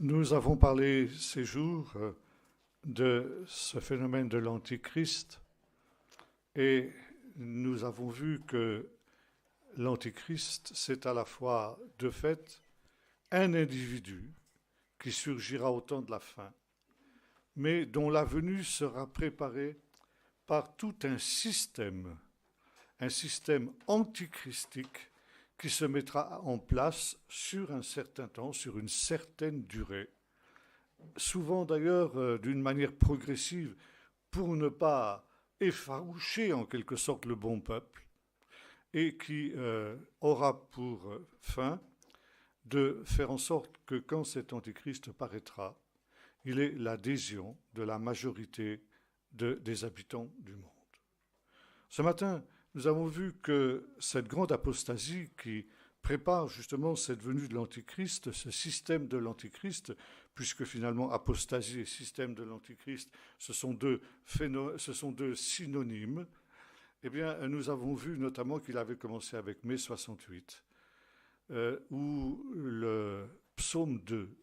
Nous avons parlé ces jours de ce phénomène de l'Antichrist et nous avons vu que l'Antichrist, c'est à la fois, de fait, un individu qui surgira au temps de la fin, mais dont la venue sera préparée par tout un système antichristique qui se mettra en place sur un certain temps, sur une certaine durée, souvent d'ailleurs d'une manière progressive, pour ne pas effaroucher en quelque sorte le bon peuple, et qui aura pour fin de faire en sorte que quand cet antichrist paraîtra, il ait l'adhésion de la majorité des habitants du monde. Ce matin, nous avons vu que cette grande apostasie qui prépare justement cette venue de l'Antichrist, ce système de l'Antichrist, puisque finalement apostasie et système de l'Antichrist, ce sont deux synonymes, eh bien, nous avons vu notamment qu'il avait commencé avec mai 68, où le psaume 2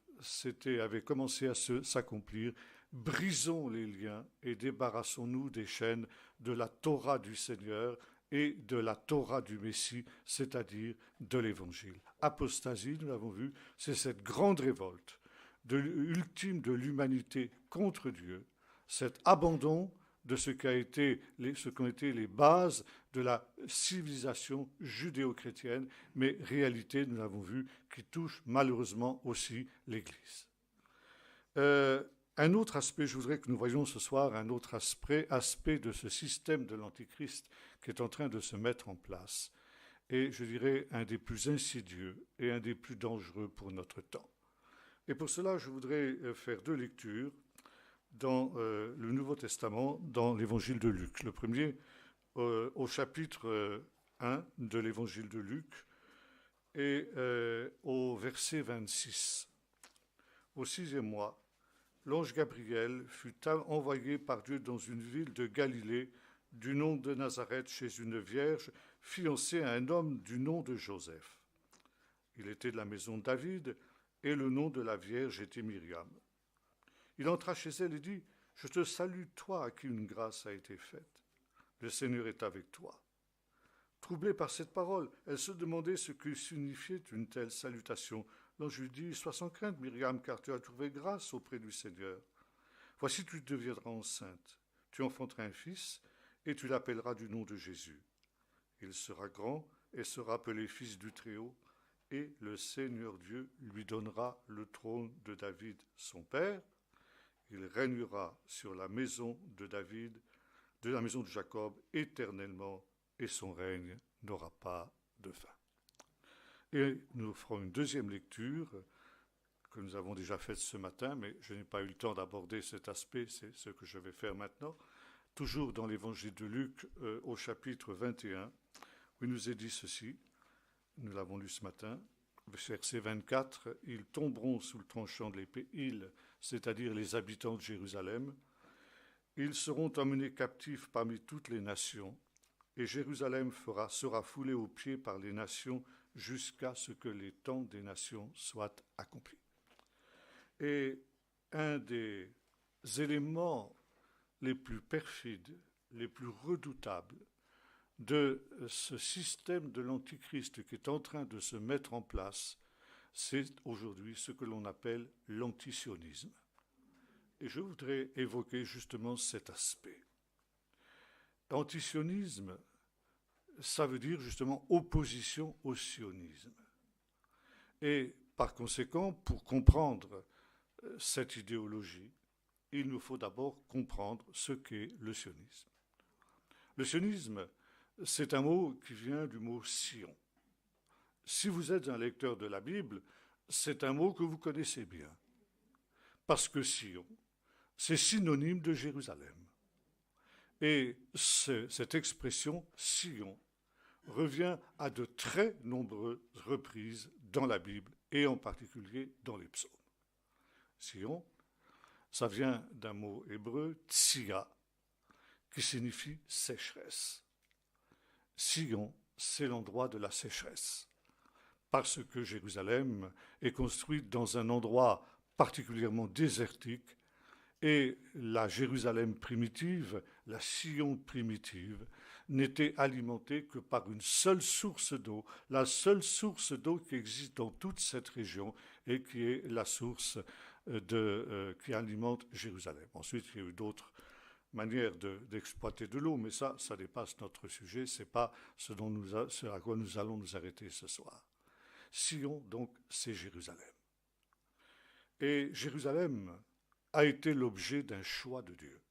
avait commencé à s'accomplir. Brisons les liens et débarrassons-nous des chaînes de la Torah du Seigneur et de la Torah du Messie, c'est-à-dire de l'Évangile. Apostasie, nous l'avons vu, c'est cette grande révolte ultime de l'humanité contre Dieu, cet abandon de ce qu'ont été les bases de la civilisation judéo-chrétienne, mais réalité, nous l'avons vu, qui touche malheureusement aussi l'Église. Un autre aspect, je voudrais que nous voyions ce soir, un autre aspect de ce système de l'Antichrist qui est en train de se mettre en place, et je dirais un des plus insidieux et un des plus dangereux pour notre temps. Et pour cela, je voudrais faire deux lectures dans le Nouveau Testament, dans l'Évangile de Luc. Le premier, au chapitre 1 de l'Évangile de Luc, et au verset 26. Au 6e mois, l'ange Gabriel fut envoyé par Dieu dans une ville de Galilée du nom de Nazareth chez une vierge fiancée à un homme du nom de Joseph. Il était de la maison de David et le nom de la vierge était Myriam. Il entra chez elle et dit : « Je te salue, toi à qui une grâce a été faite. Le Seigneur est avec toi. » Troublée par cette parole, elle se demandait ce que signifiait une telle salutation. L'ange lui dit : « Sois sans crainte, Myriam, car tu as trouvé grâce auprès du Seigneur. Voici, tu deviendras enceinte. Tu enfanteras un fils, et tu l'appelleras du nom de Jésus. Il sera grand et sera appelé fils du Très-Haut, et le Seigneur Dieu lui donnera le trône de David, son père. Il régnera sur la maison de David, de la maison de Jacob, éternellement, et son règne n'aura pas de fin. » Et nous ferons une deuxième lecture que nous avons déjà faite ce matin, mais je n'ai pas eu le temps d'aborder cet aspect, c'est ce que je vais faire maintenant, toujours dans l'Évangile de Luc au chapitre 21, où il nous est dit ceci, nous l'avons lu ce matin, verset 24, « Ils tomberont sous le tranchant de l'épée, ils, c'est-à-dire les habitants de Jérusalem, ils seront emmenés captifs parmi toutes les nations, et Jérusalem sera foulée aux pieds par les nations jusqu'à ce que les temps des nations soient accomplis. » Et un des éléments les plus perfides, les plus redoutables de ce système de l'Antichrist qui est en train de se mettre en place, c'est aujourd'hui ce que l'on appelle l'antisionisme. Et je voudrais évoquer justement cet aspect. Antisionisme, ça veut dire justement opposition au sionisme. Et par conséquent, pour comprendre cette idéologie, il nous faut d'abord comprendre ce qu'est le sionisme. Le sionisme, c'est un mot qui vient du mot Sion. Si vous êtes un lecteur de la Bible, c'est un mot que vous connaissez bien. Parce que Sion, c'est synonyme de Jérusalem. Et cette expression Sion revient à de très nombreuses reprises dans la Bible et en particulier dans les psaumes. Sion, ça vient d'un mot hébreu, tsia, qui signifie sécheresse. Sion, c'est l'endroit de la sécheresse, parce que Jérusalem est construite dans un endroit particulièrement désertique, et la Jérusalem primitive, la Sion primitive, n'était alimentée que par une seule source d'eau, la seule source d'eau qui existe dans toute cette région et qui est la source qui alimente Jérusalem. Ensuite, il y a eu d'autres manières d'exploiter de l'eau, mais ça dépasse notre sujet, ce n'est pas ce à quoi nous allons nous arrêter ce soir. Sion, donc, c'est Jérusalem. Et Jérusalem a été l'objet d'un choix de Dieu.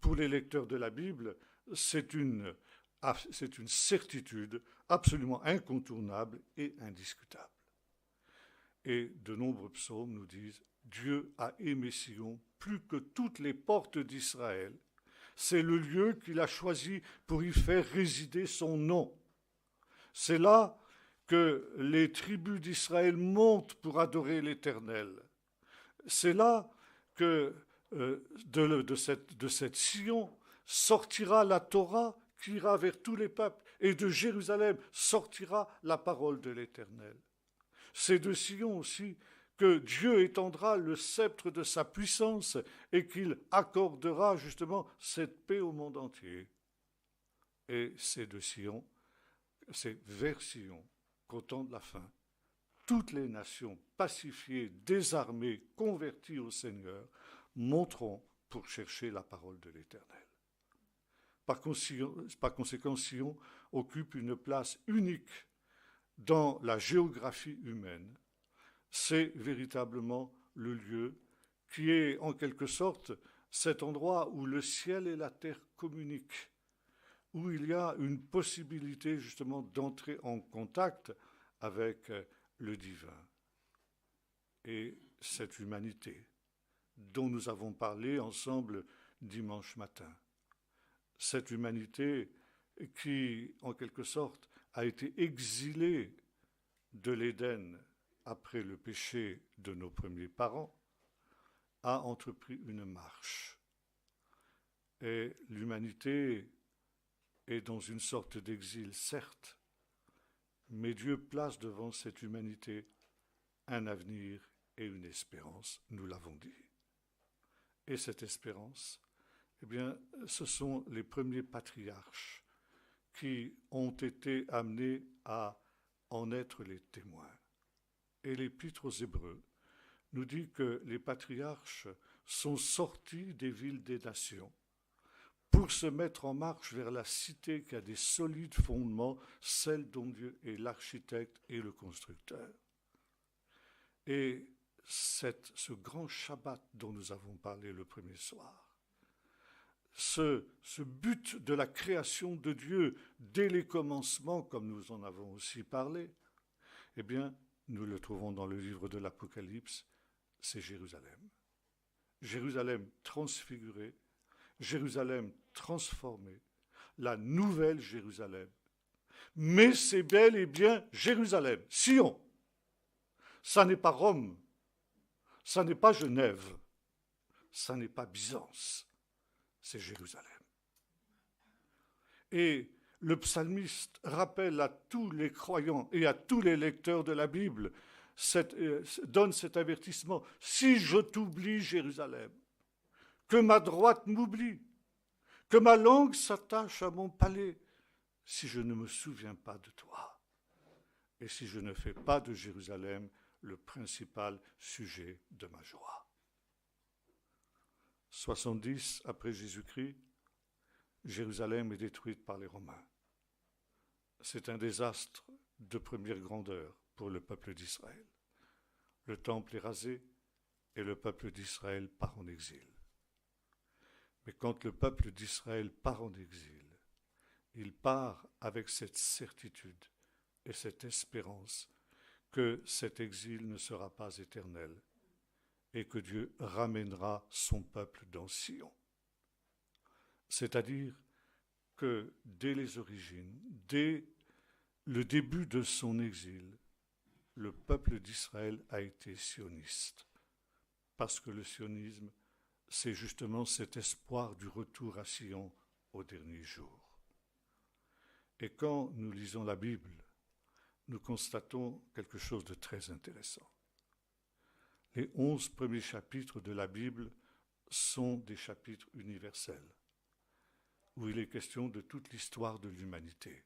Pour les lecteurs de la Bible, c'est une certitude absolument incontournable et indiscutable. Et de nombreux psaumes nous disent « Dieu a aimé Sion plus que toutes les portes d'Israël. C'est le lieu qu'il a choisi pour y faire résider son nom. C'est là que les tribus d'Israël montent pour adorer l'Éternel. C'est là que de cette Sion sortira la Torah qui ira vers tous les peuples, et de Jérusalem sortira la parole de l'Éternel. C'est de Sion aussi que Dieu étendra le sceptre de sa puissance et qu'il accordera justement cette paix au monde entier. Et c'est de Sion, c'est vers Sion qu'au temps de la fin, toutes les nations pacifiées, désarmées, converties au Seigneur, monteront pour chercher la parole de l'Éternel. Par conséquent, Sion occupe une place unique dans la géographie humaine. C'est véritablement le lieu qui est en quelque sorte cet endroit où le ciel et la terre communiquent, où il y a une possibilité justement d'entrer en contact avec le divin. Et cette humanité dont nous avons parlé ensemble dimanche matin, cette humanité qui, en quelque sorte, a été exilée de l'Éden après le péché de nos premiers parents, a entrepris une marche. Et l'humanité est dans une sorte d'exil, certes, mais Dieu place devant cette humanité un avenir et une espérance, nous l'avons dit. Et cette espérance, eh bien, ce sont les premiers patriarches qui ont été amenés à en être les témoins. Et l'Épître aux Hébreux nous dit que les patriarches sont sortis des villes des nations pour se mettre en marche vers la cité qui a des solides fondements, celle dont Dieu est l'architecte et le constructeur. Et ce grand Shabbat dont nous avons parlé le premier soir, ce but de la création de Dieu dès les commencements, comme nous en avons aussi parlé, eh bien, nous le trouvons dans le livre de l'Apocalypse, c'est Jérusalem. Jérusalem transfigurée, Jérusalem transformée, la nouvelle Jérusalem. Mais c'est bel et bien Jérusalem, Sion. Ça n'est pas Rome, ça n'est pas Genève, ça n'est pas Byzance, c'est Jérusalem. Et le psalmiste rappelle à tous les croyants et à tous les lecteurs de la Bible, donne cet avertissement. Si je t'oublie, Jérusalem, que ma droite m'oublie, que ma langue s'attache à mon palais, si je ne me souviens pas de toi, et si je ne fais pas de Jérusalem le principal sujet de ma joie. 70 après Jésus-Christ, Jérusalem est détruite par les Romains. C'est un désastre de première grandeur pour le peuple d'Israël. Le temple est rasé et le peuple d'Israël part en exil. Mais quand le peuple d'Israël part en exil, il part avec cette certitude et cette espérance que cet exil ne sera pas éternel et que Dieu ramènera son peuple dans Sion. C'est-à-dire que dès les origines, dès le début de son exil, le peuple d'Israël a été sioniste, parce que le sionisme, c'est justement cet espoir du retour à Sion au dernier jour. Et quand nous lisons la Bible, nous constatons quelque chose de très intéressant. Les 11 premiers chapitres de la Bible sont des chapitres universels, où il est question de toute l'histoire de l'humanité.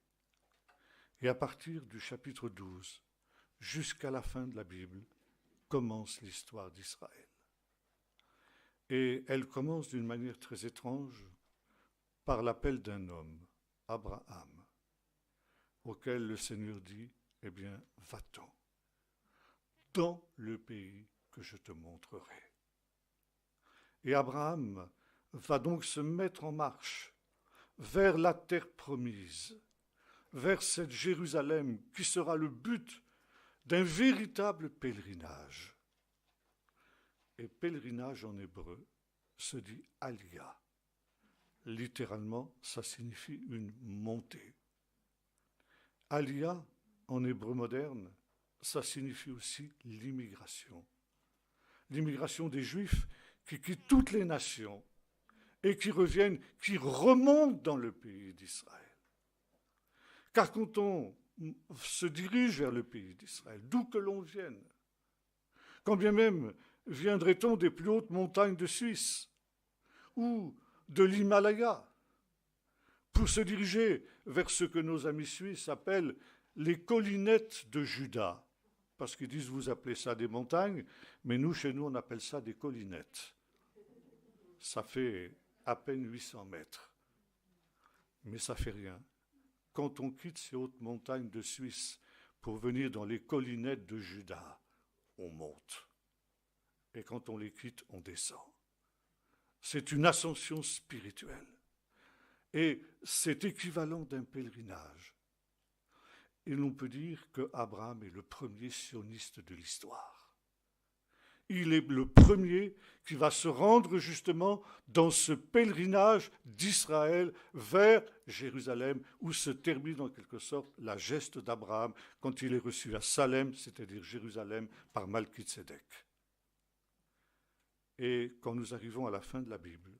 Et à partir du chapitre 12, jusqu'à la fin de la Bible, commence l'histoire d'Israël. Et elle commence d'une manière très étrange par l'appel d'un homme, Abraham, auquel le Seigneur dit, eh bien, va-t'en, dans le pays que je te montrerai. Et Abraham va donc se mettre en marche vers la terre promise, vers cette Jérusalem qui sera le but d'un véritable pèlerinage. Et pèlerinage en hébreu se dit Aliyah. Littéralement, ça signifie une montée. Aliyah, en hébreu moderne, ça signifie aussi l'immigration. L'immigration des Juifs qui quittent toutes les nations et qui reviennent, qui remontent dans le pays d'Israël. Car quand on se dirige vers le pays d'Israël, d'où que l'on vienne, quand bien même viendrait-on des plus hautes montagnes de Suisse ou de l'Himalaya, pour se diriger vers ce que nos amis suisses appellent les collinettes de Juda, parce qu'ils disent vous appelez ça des montagnes, mais nous, chez nous, on appelle ça des collinettes. Ça fait à peine 800 mètres, mais ça fait rien. Quand on quitte ces hautes montagnes de Suisse pour venir dans les collinettes de Juda, on monte. Et quand on les quitte, on descend. C'est une ascension spirituelle. Et c'est équivalent d'un pèlerinage. Et l'on peut dire qu'Abraham est le premier sioniste de l'histoire. Il est le premier qui va se rendre justement dans ce pèlerinage d'Israël vers Jérusalem, où se termine en quelque sorte la geste d'Abraham quand il est reçu à Salem, c'est-à-dire Jérusalem, par Malki-Tsédek. Et quand nous arrivons à la fin de la Bible,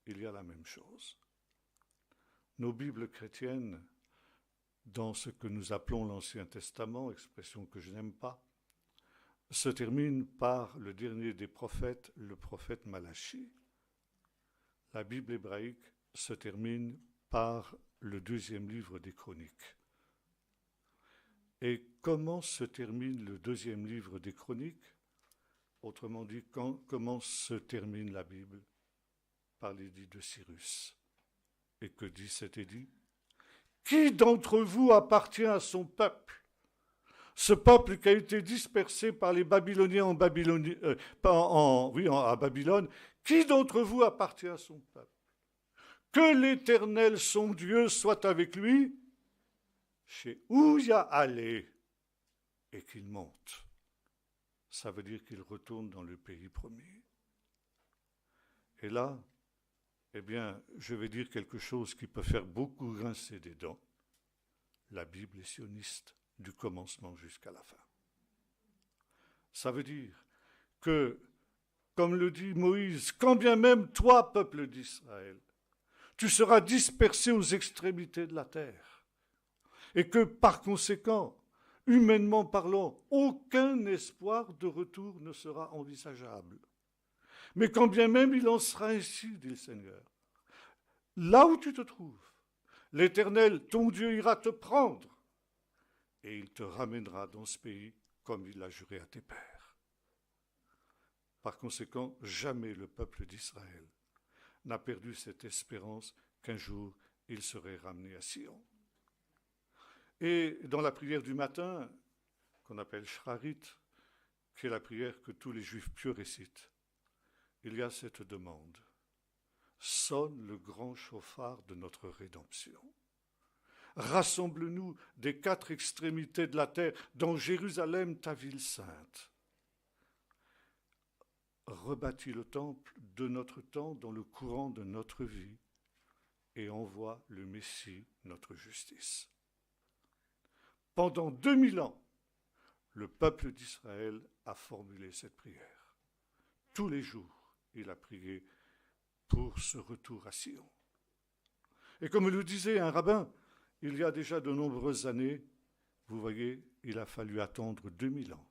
il y a la même chose. Nos Bibles chrétiennes, dans ce que nous appelons l'Ancien Testament, expression que je n'aime pas, se terminent par le dernier des prophètes, le prophète Malachi. La Bible hébraïque se termine par le deuxième livre des Chroniques. Et comment se termine le deuxième livre des Chroniques? Autrement dit, comment se termine la Bible? Par l'édit de Cyrus. Et que dit cet édit? Qui d'entre vous appartient à son peuple? Ce peuple qui a été dispersé par les Babyloniens à Babylone, qui d'entre vous appartient à son peuple? Que l'Éternel, son Dieu, soit avec lui, chez Ouya allé, et qu'il monte. Ça veut dire qu'il retourne dans le pays promis. Et là, eh bien, je vais dire quelque chose qui peut faire beaucoup grincer des dents. La Bible est sioniste du commencement jusqu'à la fin. Ça veut dire que, comme le dit Moïse, quand bien même toi, peuple d'Israël, tu seras dispersé aux extrémités de la terre, et que par conséquent, humainement parlant, aucun espoir de retour ne sera envisageable. Mais quand bien même il en sera ainsi, dit le Seigneur, là où tu te trouves, l'Éternel, ton Dieu, ira te prendre et il te ramènera dans ce pays comme il l'a juré à tes pères. Par conséquent, jamais le peuple d'Israël n'a perdu cette espérance qu'un jour il serait ramené à Sion. Et dans la prière du matin, qu'on appelle Shrarit, qui est la prière que tous les Juifs pieux récitent, il y a cette demande. Sonne le grand chauffard de notre rédemption. Rassemble-nous des quatre extrémités de la terre, dans Jérusalem, ta ville sainte. Rebâtis le temple de notre temps dans le courant de notre vie et envoie le Messie, notre justice. Pendant 2000 ans, le peuple d'Israël a formulé cette prière. Tous les jours, il a prié pour ce retour à Sion. Et comme le disait un rabbin, il y a déjà de nombreuses années, vous voyez, il a fallu attendre 2000 ans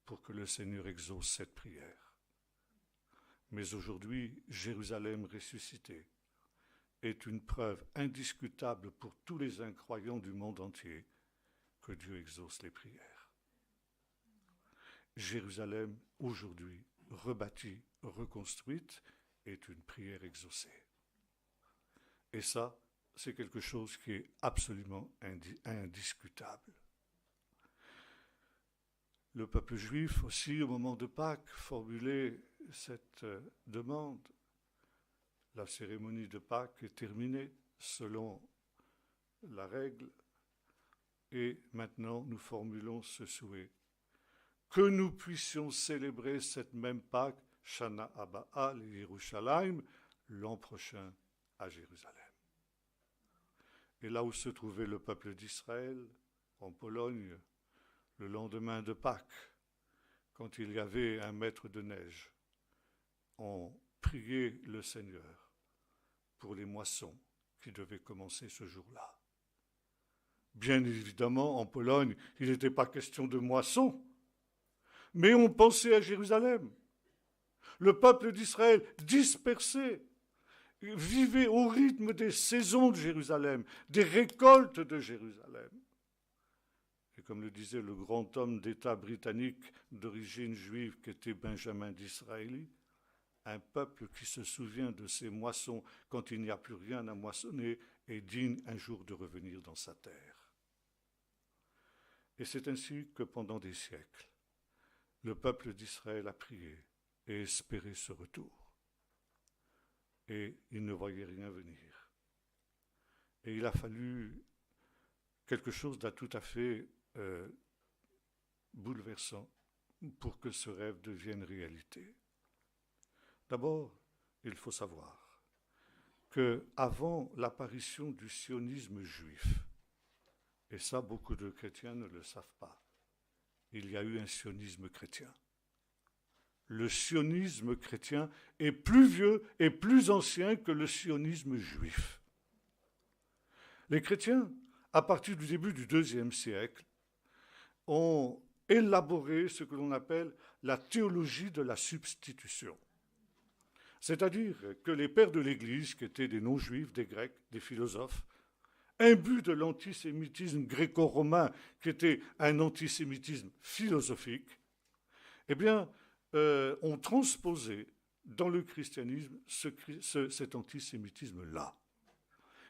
pour que le Seigneur exauce cette prière. Mais aujourd'hui, Jérusalem ressuscitée est une preuve indiscutable pour tous les incroyants du monde entier que Dieu exauce les prières. Jérusalem, aujourd'hui, rebâtie, reconstruite, est une prière exaucée. Et ça, c'est quelque chose qui est absolument indiscutable. Le peuple juif aussi, au moment de Pâques, formulait cette demande. La cérémonie de Pâques est terminée selon la règle. Et maintenant, nous formulons ce souhait. Que nous puissions célébrer cette même Pâques, Shana Abba'a Yerushalayim, l'an prochain à Jérusalem. Et là où se trouvait le peuple d'Israël, en Pologne, le lendemain de Pâques, quand il y avait un mètre de neige, on priait le Seigneur pour les moissons qui devaient commencer ce jour-là. Bien évidemment, en Pologne, il n'était pas question de moisson, mais on pensait à Jérusalem. Le peuple d'Israël dispersé vivait au rythme des saisons de Jérusalem, des récoltes de Jérusalem. Et comme le disait le grand homme d'État britannique d'origine juive qu'était Benjamin Disraeli, un peuple qui se souvient de ses moissons quand il n'y a plus rien à moissonner est digne un jour de revenir dans sa terre. Et c'est ainsi que pendant des siècles, le peuple d'Israël a prié et espéré ce retour. Et il ne voyait rien venir. Et il a fallu quelque chose de tout à fait bouleversant pour que ce rêve devienne réalité. D'abord, il faut savoir qu'avant l'apparition du sionisme juif, et ça beaucoup de chrétiens ne le savent pas, il y a eu un sionisme chrétien. Le sionisme chrétien est plus vieux et plus ancien que le sionisme juif. Les chrétiens, à partir du début du IIe siècle, ont élaboré ce que l'on appelle la théologie de la substitution. C'est-à-dire que les pères de l'Église, qui étaient des non-juifs, des Grecs, des philosophes, imbus de l'antisémitisme gréco-romain, qui était un antisémitisme philosophique, eh bien, ont transposé dans le christianisme cet antisémitisme-là.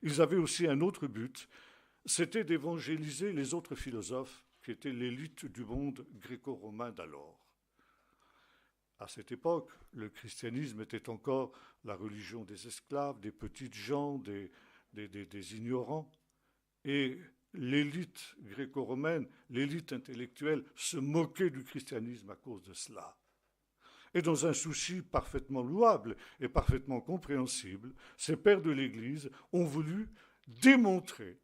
Ils avaient aussi un autre but, c'était d'évangéliser les autres philosophes qui étaient l'élite du monde gréco-romain d'alors. À cette époque, le christianisme était encore la religion des esclaves, des petites gens, des ignorants. Et l'élite gréco-romaine, l'élite intellectuelle, se moquait du christianisme à cause de cela. Et dans un souci parfaitement louable et parfaitement compréhensible, ces pères de l'Église ont voulu démontrer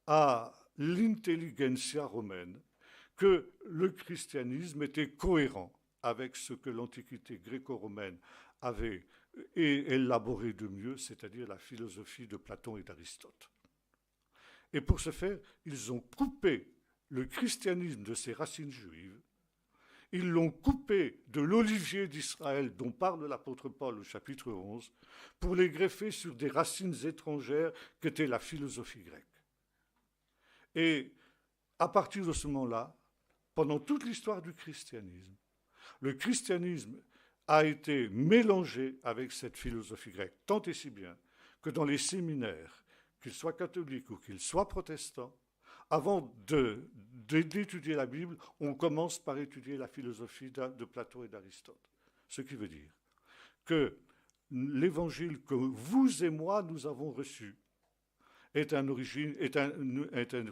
à l'intelligentsia romaine que le christianisme était cohérent avec ce que l'Antiquité gréco-romaine avait élaboré de mieux, c'est-à-dire la philosophie de Platon et d'Aristote. Et pour ce faire, ils ont coupé le christianisme de ses racines juives, ils l'ont coupé de l'olivier d'Israël dont parle l'apôtre Paul au chapitre 11, pour les greffer sur des racines étrangères qu'était la philosophie grecque. Et à partir de ce moment-là, pendant toute l'histoire du christianisme, le christianisme a été mélangé avec cette philosophie grecque, tant et si bien que dans les séminaires, qu'ils soient catholiques ou qu'ils soient protestants, avant d'étudier la Bible, on commence par étudier la philosophie de Platon et d'Aristote. Ce qui veut dire que l'évangile que vous et moi nous avons reçu est un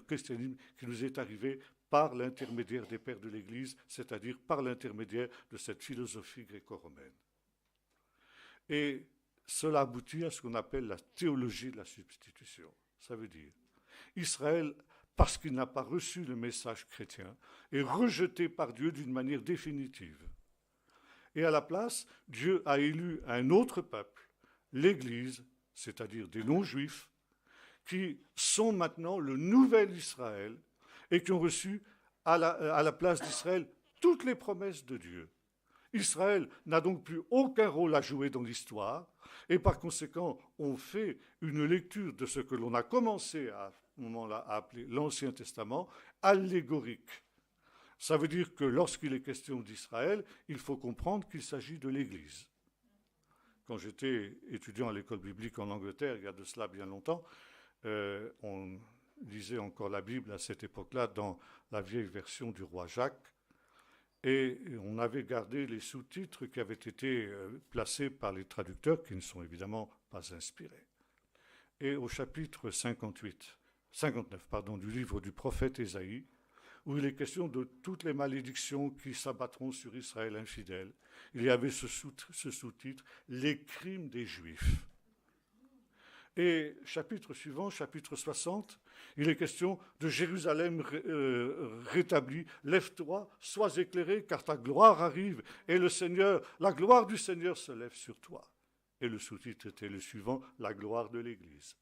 christianisme qui nous est arrivé par l'intermédiaire des pères de l'Église, c'est-à-dire par l'intermédiaire de cette philosophie gréco-romaine. Et cela aboutit à ce qu'on appelle la théologie de la substitution. Ça veut dire, Israël, parce qu'il n'a pas reçu le message chrétien, est rejeté par Dieu d'une manière définitive. Et à la place, Dieu a élu un autre peuple, l'Église, c'est-à-dire des non-juifs, qui sont maintenant le nouvel Israël et qui ont reçu à la place d'Israël toutes les promesses de Dieu. Israël n'a donc plus aucun rôle à jouer dans l'histoire, et par conséquent, on fait une lecture de ce que l'on a commencé à ce moment-là à appeler l'Ancien Testament allégorique. Ça veut dire que lorsqu'il est question d'Israël, il faut comprendre qu'il s'agit de l'Église. Quand j'étais étudiant à l'école biblique en Angleterre, il y a de cela bien longtemps, on lisait encore la Bible à cette époque-là dans la vieille version du roi Jacques, et on avait gardé les sous-titres qui avaient été placés par les traducteurs, qui ne sont évidemment pas inspirés. Et au chapitre 59 du livre du prophète Ésaïe, où il est question de toutes les malédictions qui s'abattront sur Israël infidèle, il y avait ce sous-titre « Les crimes des Juifs ». Et chapitre suivant, chapitre 60, il est question de Jérusalem rétablie. Lève-toi, sois éclairé, car ta gloire arrive. Et le Seigneur, la gloire du Seigneur se lève sur toi. Et le sous-titre était le suivant, la gloire de l'Église.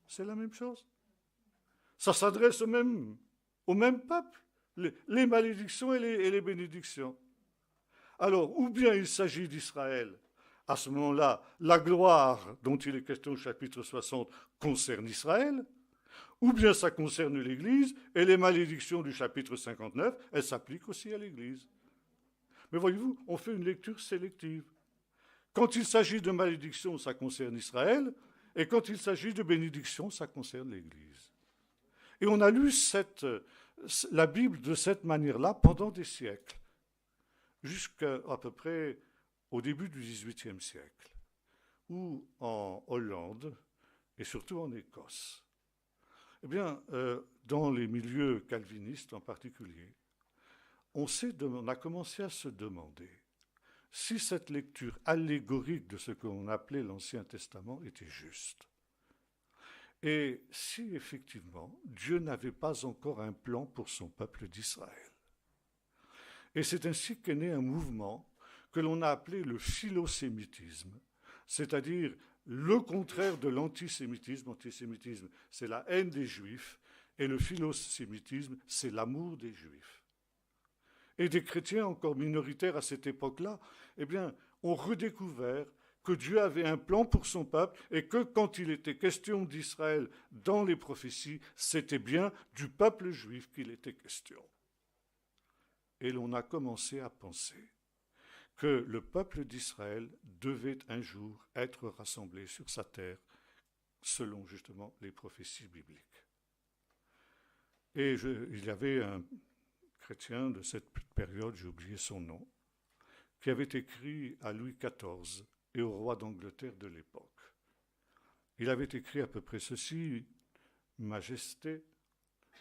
C'est la même chose. Ça s'adresse au même peuple, les malédictions et les bénédictions. Alors, ou bien il s'agit d'Israël. À ce moment-là, la gloire dont il est question au chapitre 60 concerne Israël, ou bien ça concerne l'Église, et les malédictions du chapitre 59, elles s'appliquent aussi à l'Église. Mais voyez-vous, on fait une lecture sélective. Quand il s'agit de malédiction, ça concerne Israël, et quand il s'agit de bénédiction, ça concerne l'Église. Et on a lu la Bible de cette manière-là pendant des siècles, jusqu'à peu près au début du XVIIIe siècle, ou en Hollande, et surtout en Écosse. Eh bien, dans les milieux calvinistes en particulier, on a commencé à se demander si cette lecture allégorique de ce qu'on appelait l'Ancien Testament était juste. Et si effectivement, Dieu n'avait pas encore un plan pour son peuple d'Israël. Et c'est ainsi qu'est né un mouvement que l'on a appelé le philosémitisme, c'est-à-dire le contraire de l'antisémitisme. L'antisémitisme, c'est la haine des Juifs, et le philosémitisme, c'est l'amour des Juifs. Et des chrétiens encore minoritaires à cette époque-là, eh bien, ont redécouvert que Dieu avait un plan pour son peuple et que quand il était question d'Israël dans les prophéties, c'était bien du peuple juif qu'il était question. Et l'on a commencé à penser que le peuple d'Israël devait un jour être rassemblé sur sa terre, selon justement les prophéties bibliques. Et il y avait un chrétien de cette période, j'ai oublié son nom, qui avait écrit à Louis XIV et au roi d'Angleterre de l'époque. Il avait écrit à peu près ceci: « Majesté,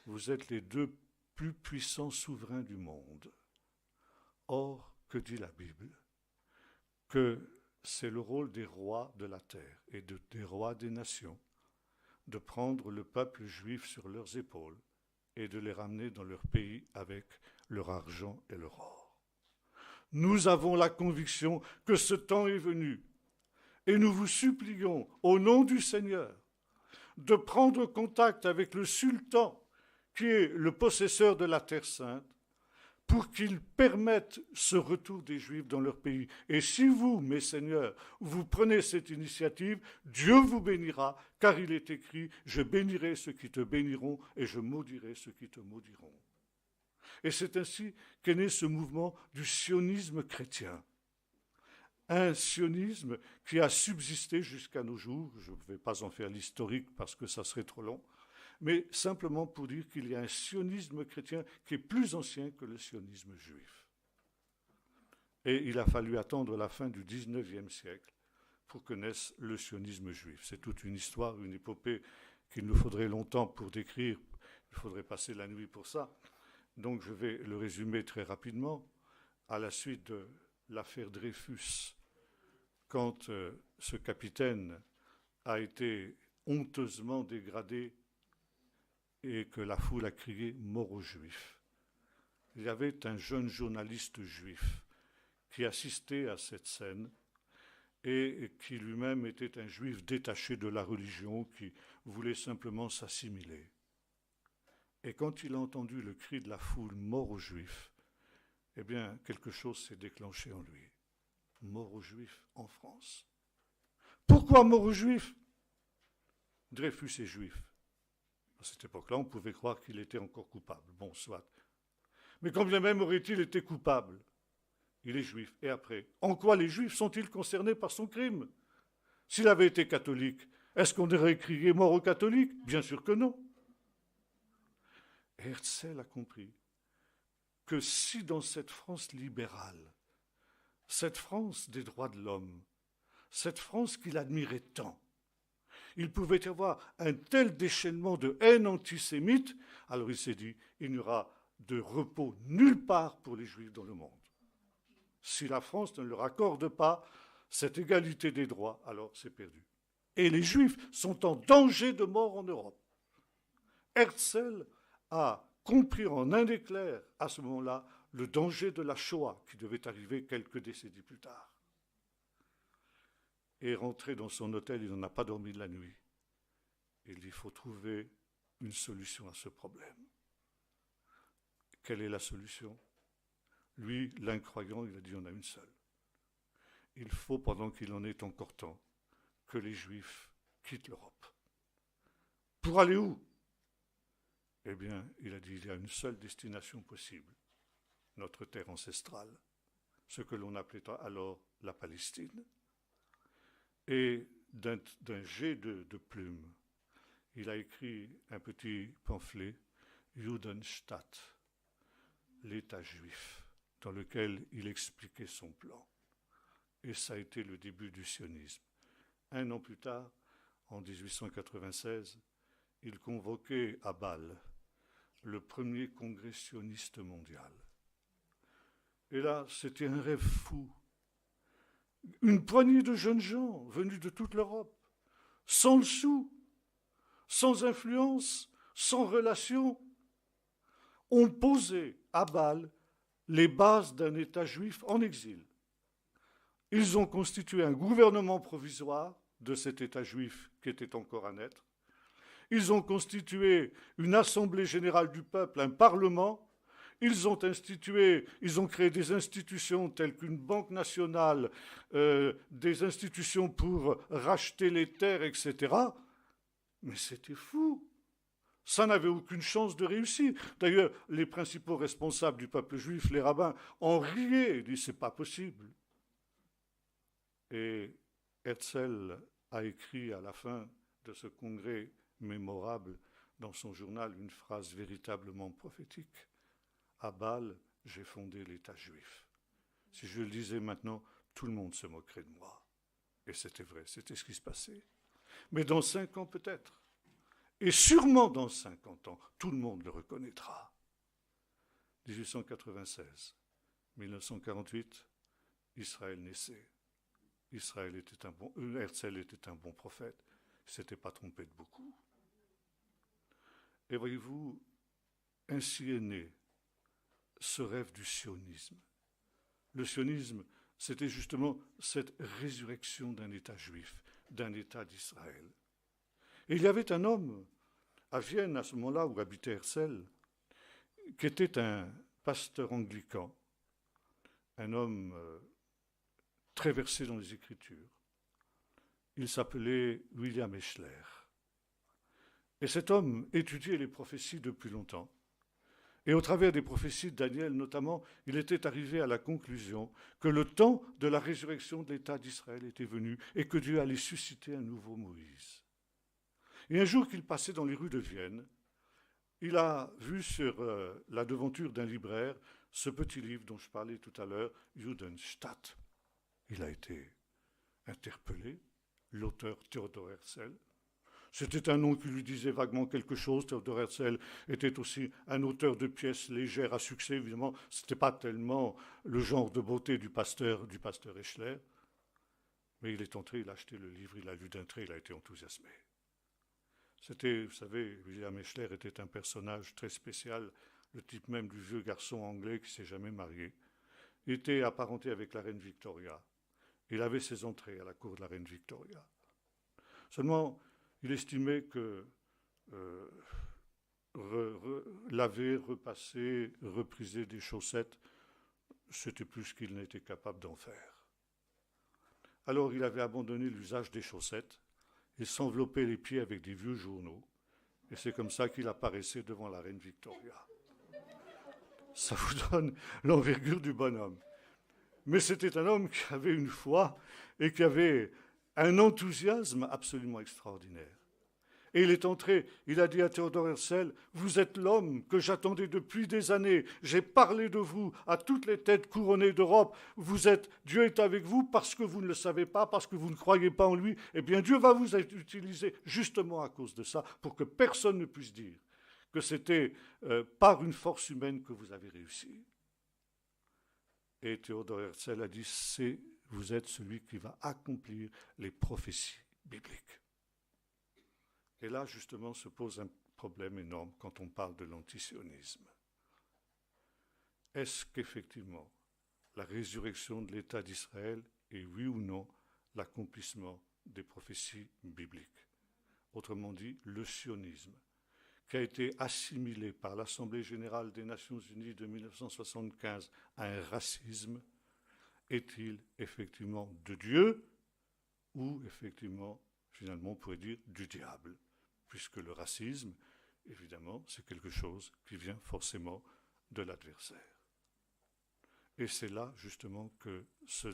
vous êtes les deux plus puissants souverains du monde. Or, que dit la Bible? Que c'est le rôle des rois de la terre et des rois des nations de prendre le peuple juif sur leurs épaules et de les ramener dans leur pays avec leur argent et leur or. Nous avons la conviction que ce temps est venu et nous vous supplions, au nom du Seigneur, de prendre contact avec le sultan qui est le possesseur de la Terre Sainte, pour qu'ils permettent ce retour des Juifs dans leur pays. Et si vous, mes seigneurs, vous prenez cette initiative, Dieu vous bénira, car il est écrit « Je bénirai ceux qui te béniront et je maudirai ceux qui te maudiront ». Et c'est ainsi qu'est né ce mouvement du sionisme chrétien. Un sionisme qui a subsisté jusqu'à nos jours. Je ne vais pas en faire l'historique parce que ça serait trop long, mais simplement pour dire qu'il y a un sionisme chrétien qui est plus ancien que le sionisme juif. Et il a fallu attendre la fin du XIXe siècle pour que naisse le sionisme juif. C'est toute une histoire, une épopée qu'il nous faudrait longtemps pour décrire. Il faudrait passer la nuit pour ça. Donc je vais le résumer très rapidement. À la suite de l'affaire Dreyfus, quand ce capitaine a été honteusement dégradé et que la foule a crié « Mort aux Juifs ». Il y avait un jeune journaliste juif qui assistait à cette scène et qui lui-même était un juif détaché de la religion, qui voulait simplement s'assimiler. Et quand il a entendu le cri de la foule « Mort aux Juifs », eh bien, quelque chose s'est déclenché en lui. Mort aux Juifs en France. Pourquoi mort aux Juifs? Dreyfus est juif. À cette époque-là, on pouvait croire qu'il était encore coupable. Bon, soit. Mais combien même aurait-il été coupable? Il est juif. Et après, en quoi les juifs sont-ils concernés par son crime? S'il avait été catholique, est-ce qu'on aurait crié mort aux catholiques? Bien sûr que non. Herzl a compris que si dans cette France libérale, cette France des droits de l'homme, cette France qu'il admirait tant, il pouvait y avoir un tel déchaînement de haine antisémite, alors il s'est dit, il n'y aura de repos nulle part pour les Juifs dans le monde. Si la France ne leur accorde pas cette égalité des droits, alors c'est perdu. Et les Juifs sont en danger de mort en Europe. Herzl a compris en un éclair, à ce moment-là, le danger de la Shoah, qui devait arriver quelques décennies plus tard. Et rentré dans son hôtel, il n'en a pas dormi de la nuit. Il dit, il faut trouver une solution à ce problème. Quelle est la solution? Lui, l'incroyant, il a dit, il y en a une seule. Il faut, pendant qu'il en est encore temps, que les Juifs quittent l'Europe. Pour aller où? Eh bien, il a dit, il y a une seule destination possible, notre terre ancestrale, ce que l'on appelait alors la Palestine. Et d'un jet de plume, il a écrit un petit pamphlet, Judenstaat, l'État juif, dans lequel il expliquait son plan. Et ça a été le début du sionisme. Un an plus tard, en 1896, il convoquait à Bâle le premier congrès sioniste mondial. Et là, c'était un rêve fou. Une poignée de jeunes gens venus de toute l'Europe, sans le sou, sans influence, sans relation, ont posé à Bâle les bases d'un État juif en exil. Ils ont constitué un gouvernement provisoire de cet État juif qui était encore à naître. Ils ont constitué une assemblée générale du peuple, un parlement. Ils ont créé des institutions telles qu'une banque nationale, des institutions pour racheter les terres, etc. Mais c'était fou. Ça n'avait aucune chance de réussir. D'ailleurs, les principaux responsables du peuple juif, les rabbins, en riaient. Ils disaient, c'est pas possible. Et Herzl a écrit à la fin de ce congrès mémorable dans son journal une phrase véritablement prophétique. À Bâle, j'ai fondé l'État juif. Si je le disais maintenant, tout le monde se moquerait de moi. Et c'était vrai, c'était ce qui se passait. Mais dans 5 ans peut-être, et sûrement dans 50 ans, tout le monde le reconnaîtra. 1896, 1948, Israël naissait. Herzl était un bon prophète. Il ne s'était pas trompé de beaucoup. Et voyez-vous, ainsi est né ce rêve du sionisme. Le sionisme, c'était justement cette résurrection d'un État juif, d'un État d'Israël. Et il y avait un homme à Vienne, à ce moment-là, où habitait Herzl, qui était un pasteur anglican, un homme très versé dans les Écritures. Il s'appelait William Eschler. Et cet homme étudiait les prophéties depuis longtemps. Et au travers des prophéties de Daniel notamment, il était arrivé à la conclusion que le temps de la résurrection de l'État d'Israël était venu et que Dieu allait susciter un nouveau Moïse. Et un jour qu'il passait dans les rues de Vienne, il a vu sur la devanture d'un libraire ce petit livre dont je parlais tout à l'heure, Judenstaat. Il a été interpellé, l'auteur Theodor Herzl. C'était un nom qui lui disait vaguement quelque chose. Theodor Herzl était aussi un auteur de pièces légères à succès, évidemment. Ce n'était pas tellement le genre de beauté du pasteur Eschler. Mais il est entré, il a acheté le livre, il a lu d'un trait, il a été enthousiasmé. C'était, vous savez, William Eschler était un personnage très spécial, le type même du vieux garçon anglais qui ne s'est jamais marié. Il était apparenté avec la reine Victoria. Il avait ses entrées à la cour de la reine Victoria. Seulement, il estimait que laver, repasser, repriser des chaussettes, c'était plus ce qu'il n'était capable d'en faire. Alors il avait abandonné l'usage des chaussettes et s'enveloppait les pieds avec des vieux journaux. Et c'est comme ça qu'il apparaissait devant la reine Victoria. Ça vous donne l'envergure du bonhomme. Mais c'était un homme qui avait une foi et qui avait un enthousiasme absolument extraordinaire. Et il est entré, il a dit à Théodore Herzl, « Vous êtes l'homme que j'attendais depuis des années. J'ai parlé de vous à toutes les têtes couronnées d'Europe. Dieu est avec vous parce que vous ne le savez pas, parce que vous ne croyez pas en lui. Eh bien, Dieu va vous utiliser justement à cause de ça, pour que personne ne puisse dire que c'était par une force humaine que vous avez réussi. » Et Théodore Herzl a dit, « Vous êtes celui qui va accomplir les prophéties bibliques. » Et là, justement, se pose un problème énorme quand on parle de l'antisionisme. Est-ce qu'effectivement, la résurrection de l'État d'Israël est, oui ou non, l'accomplissement des prophéties bibliques? Autrement dit, le sionisme, qui a été assimilé par l'Assemblée générale des Nations unies de 1975 à un racisme, est-il effectivement de Dieu ou effectivement, finalement, on pourrait dire du diable? Puisque le racisme, évidemment, c'est quelque chose qui vient forcément de l'adversaire. Et c'est là, justement, que se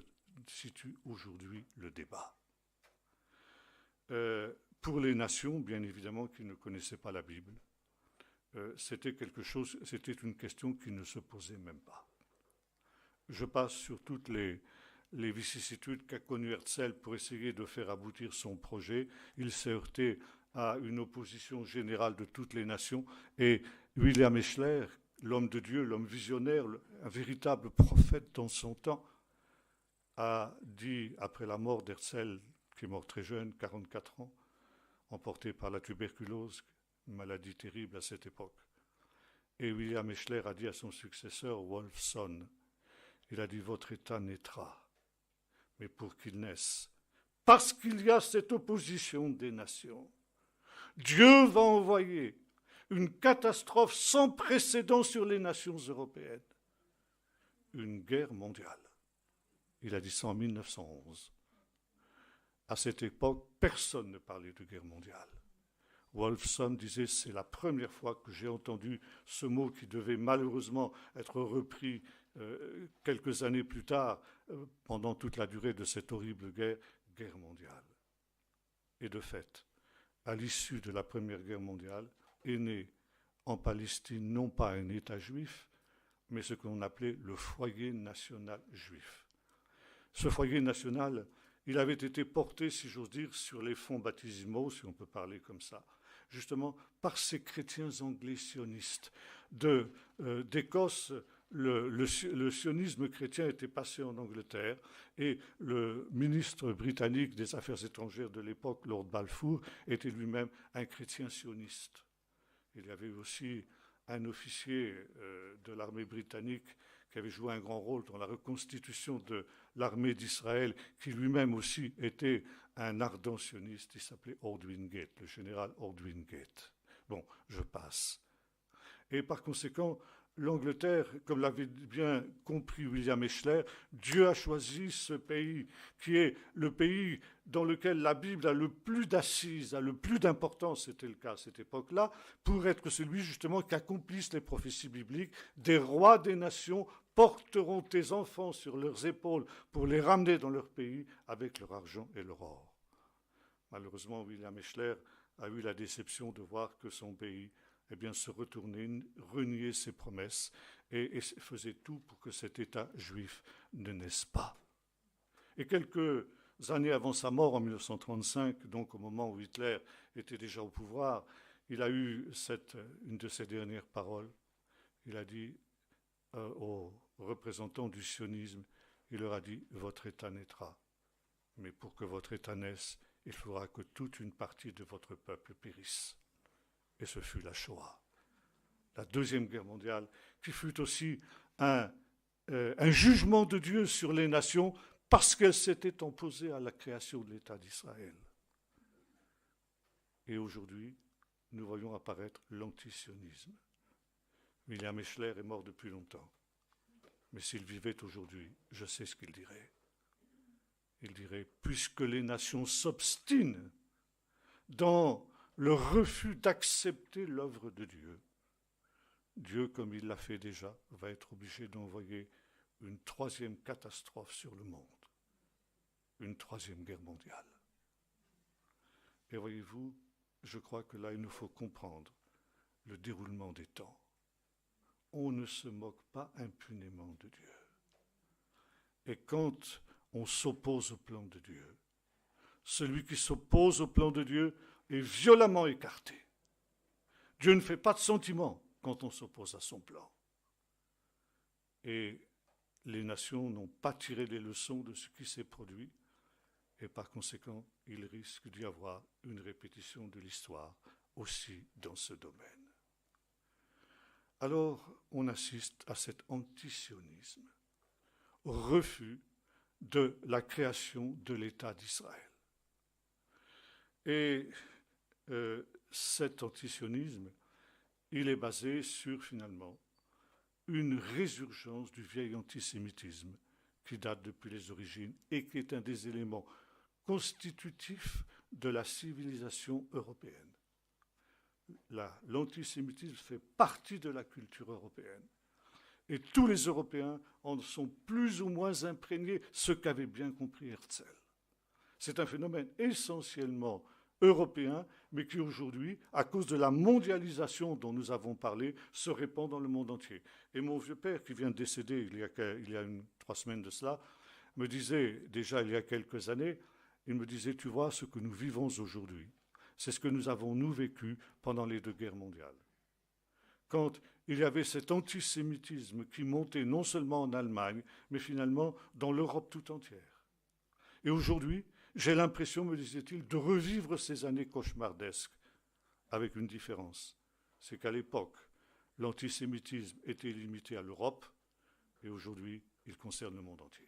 situe aujourd'hui le débat. Pour les nations, bien évidemment, qui ne connaissaient pas la Bible, c'était une question qui ne se posait même pas. Je passe sur toutes les vicissitudes qu'a connues Herzl pour essayer de faire aboutir son projet. Il s'est heurté à une opposition générale de toutes les nations. Et William Eschler, l'homme de Dieu, l'homme visionnaire, un véritable prophète dans son temps, a dit, après la mort d'Herzl, qui est mort très jeune, 44 ans, emporté par la tuberculose, une maladie terrible à cette époque. Et William Eschler a dit à son successeur, Wolfson, il a dit, votre État naîtra, mais pour qu'il naisse, parce qu'il y a cette opposition des nations, Dieu va envoyer une catastrophe sans précédent sur les nations européennes, une guerre mondiale. Il a dit ça en 1911. À cette époque, personne ne parlait de guerre mondiale. Wolfson disait, c'est la première fois que j'ai entendu ce mot qui devait malheureusement être repris quelques années plus tard, pendant toute la durée de cette horrible guerre mondiale. Et de fait, à l'issue de la Première Guerre mondiale, est né en Palestine non pas un État juif, mais ce qu'on appelait le foyer national juif. Ce foyer national, il avait été porté, si j'ose dire, sur les fonds baptismaux, si on peut parler comme ça, justement par ces chrétiens anglais sionistes. D'Écosse, le sionisme chrétien était passé en Angleterre et le ministre britannique des Affaires étrangères de l'époque, Lord Balfour, était lui-même un chrétien sioniste. Il y avait aussi un officier de l'armée britannique qui avait joué un grand rôle dans la reconstitution de l'armée d'Israël, qui lui-même aussi était un ardent sioniste. Il s'appelait Ord Wingate, le général Ord Wingate. Bon, je passe. Et par conséquent, l'Angleterre, comme l'avait bien compris William Eschler, Dieu a choisi ce pays qui est le pays dans lequel la Bible a le plus d'assises, a le plus d'importance, c'était le cas à cette époque-là, pour être celui justement qui accomplisse les prophéties bibliques. Des rois des nations porteront tes enfants sur leurs épaules pour les ramener dans leur pays avec leur argent et leur or. Malheureusement, William Eschler a eu la déception de voir que son pays se retournait, reniait ses promesses et faisait tout pour que cet État juif ne naisse pas. Et quelques années avant sa mort, en 1935, donc au moment où Hitler était déjà au pouvoir, il a eu une de ses dernières paroles. Il a dit aux représentants du sionisme, il leur a dit « Votre État naîtra, mais pour que votre État naisse, il faudra que toute une partie de votre peuple périsse. » Et ce fut la Shoah, la Deuxième Guerre mondiale, qui fut aussi un jugement de Dieu sur les nations parce qu'elles s'étaient opposées à la création de l'État d'Israël. Et aujourd'hui, nous voyons apparaître l'antisionisme. William Eschler est mort depuis longtemps. Mais s'il vivait aujourd'hui, je sais ce qu'il dirait. Il dirait, puisque les nations s'obstinent dans le refus d'accepter l'œuvre de Dieu, Dieu, comme il l'a fait déjà, va être obligé d'envoyer une troisième catastrophe sur le monde, une troisième guerre mondiale. Et voyez-vous, je crois que là, il nous faut comprendre le déroulement des temps. On ne se moque pas impunément de Dieu. Et quand on s'oppose au plan de Dieu, celui qui s'oppose au plan de Dieu est violemment écarté. Dieu ne fait pas de sentiment quand on s'oppose à son plan. Et les nations n'ont pas tiré les leçons de ce qui s'est produit, et par conséquent, il risque d'y avoir une répétition de l'histoire aussi dans ce domaine. Alors, on assiste à cet antisionisme, refus de la création de l'État d'Israël. Et cet antisionisme, il est basé sur, finalement, une résurgence du vieil antisémitisme qui date depuis les origines et qui est un des éléments constitutifs de la civilisation européenne. L'antisémitisme fait partie de la culture européenne. Et tous les Européens en sont plus ou moins imprégnés, ce qu'avait bien compris Herzl. C'est un phénomène essentiellement européen, mais qui aujourd'hui, à cause de la mondialisation dont nous avons parlé, se répand dans le monde entier. Et mon vieux père, qui vient de décéder il y a 3 semaines de cela, me disait, déjà il y a quelques années, il me disait, tu vois, ce que nous vivons aujourd'hui, c'est ce que nous avons, nous, vécu pendant les 2 guerres mondiales. Quand il y avait cet antisémitisme qui montait non seulement en Allemagne, mais finalement dans l'Europe tout entière. Et aujourd'hui, j'ai l'impression, me disait-il, de revivre ces années cauchemardesques, avec une différence. C'est qu'à l'époque, l'antisémitisme était limité à l'Europe, et aujourd'hui, il concerne le monde entier.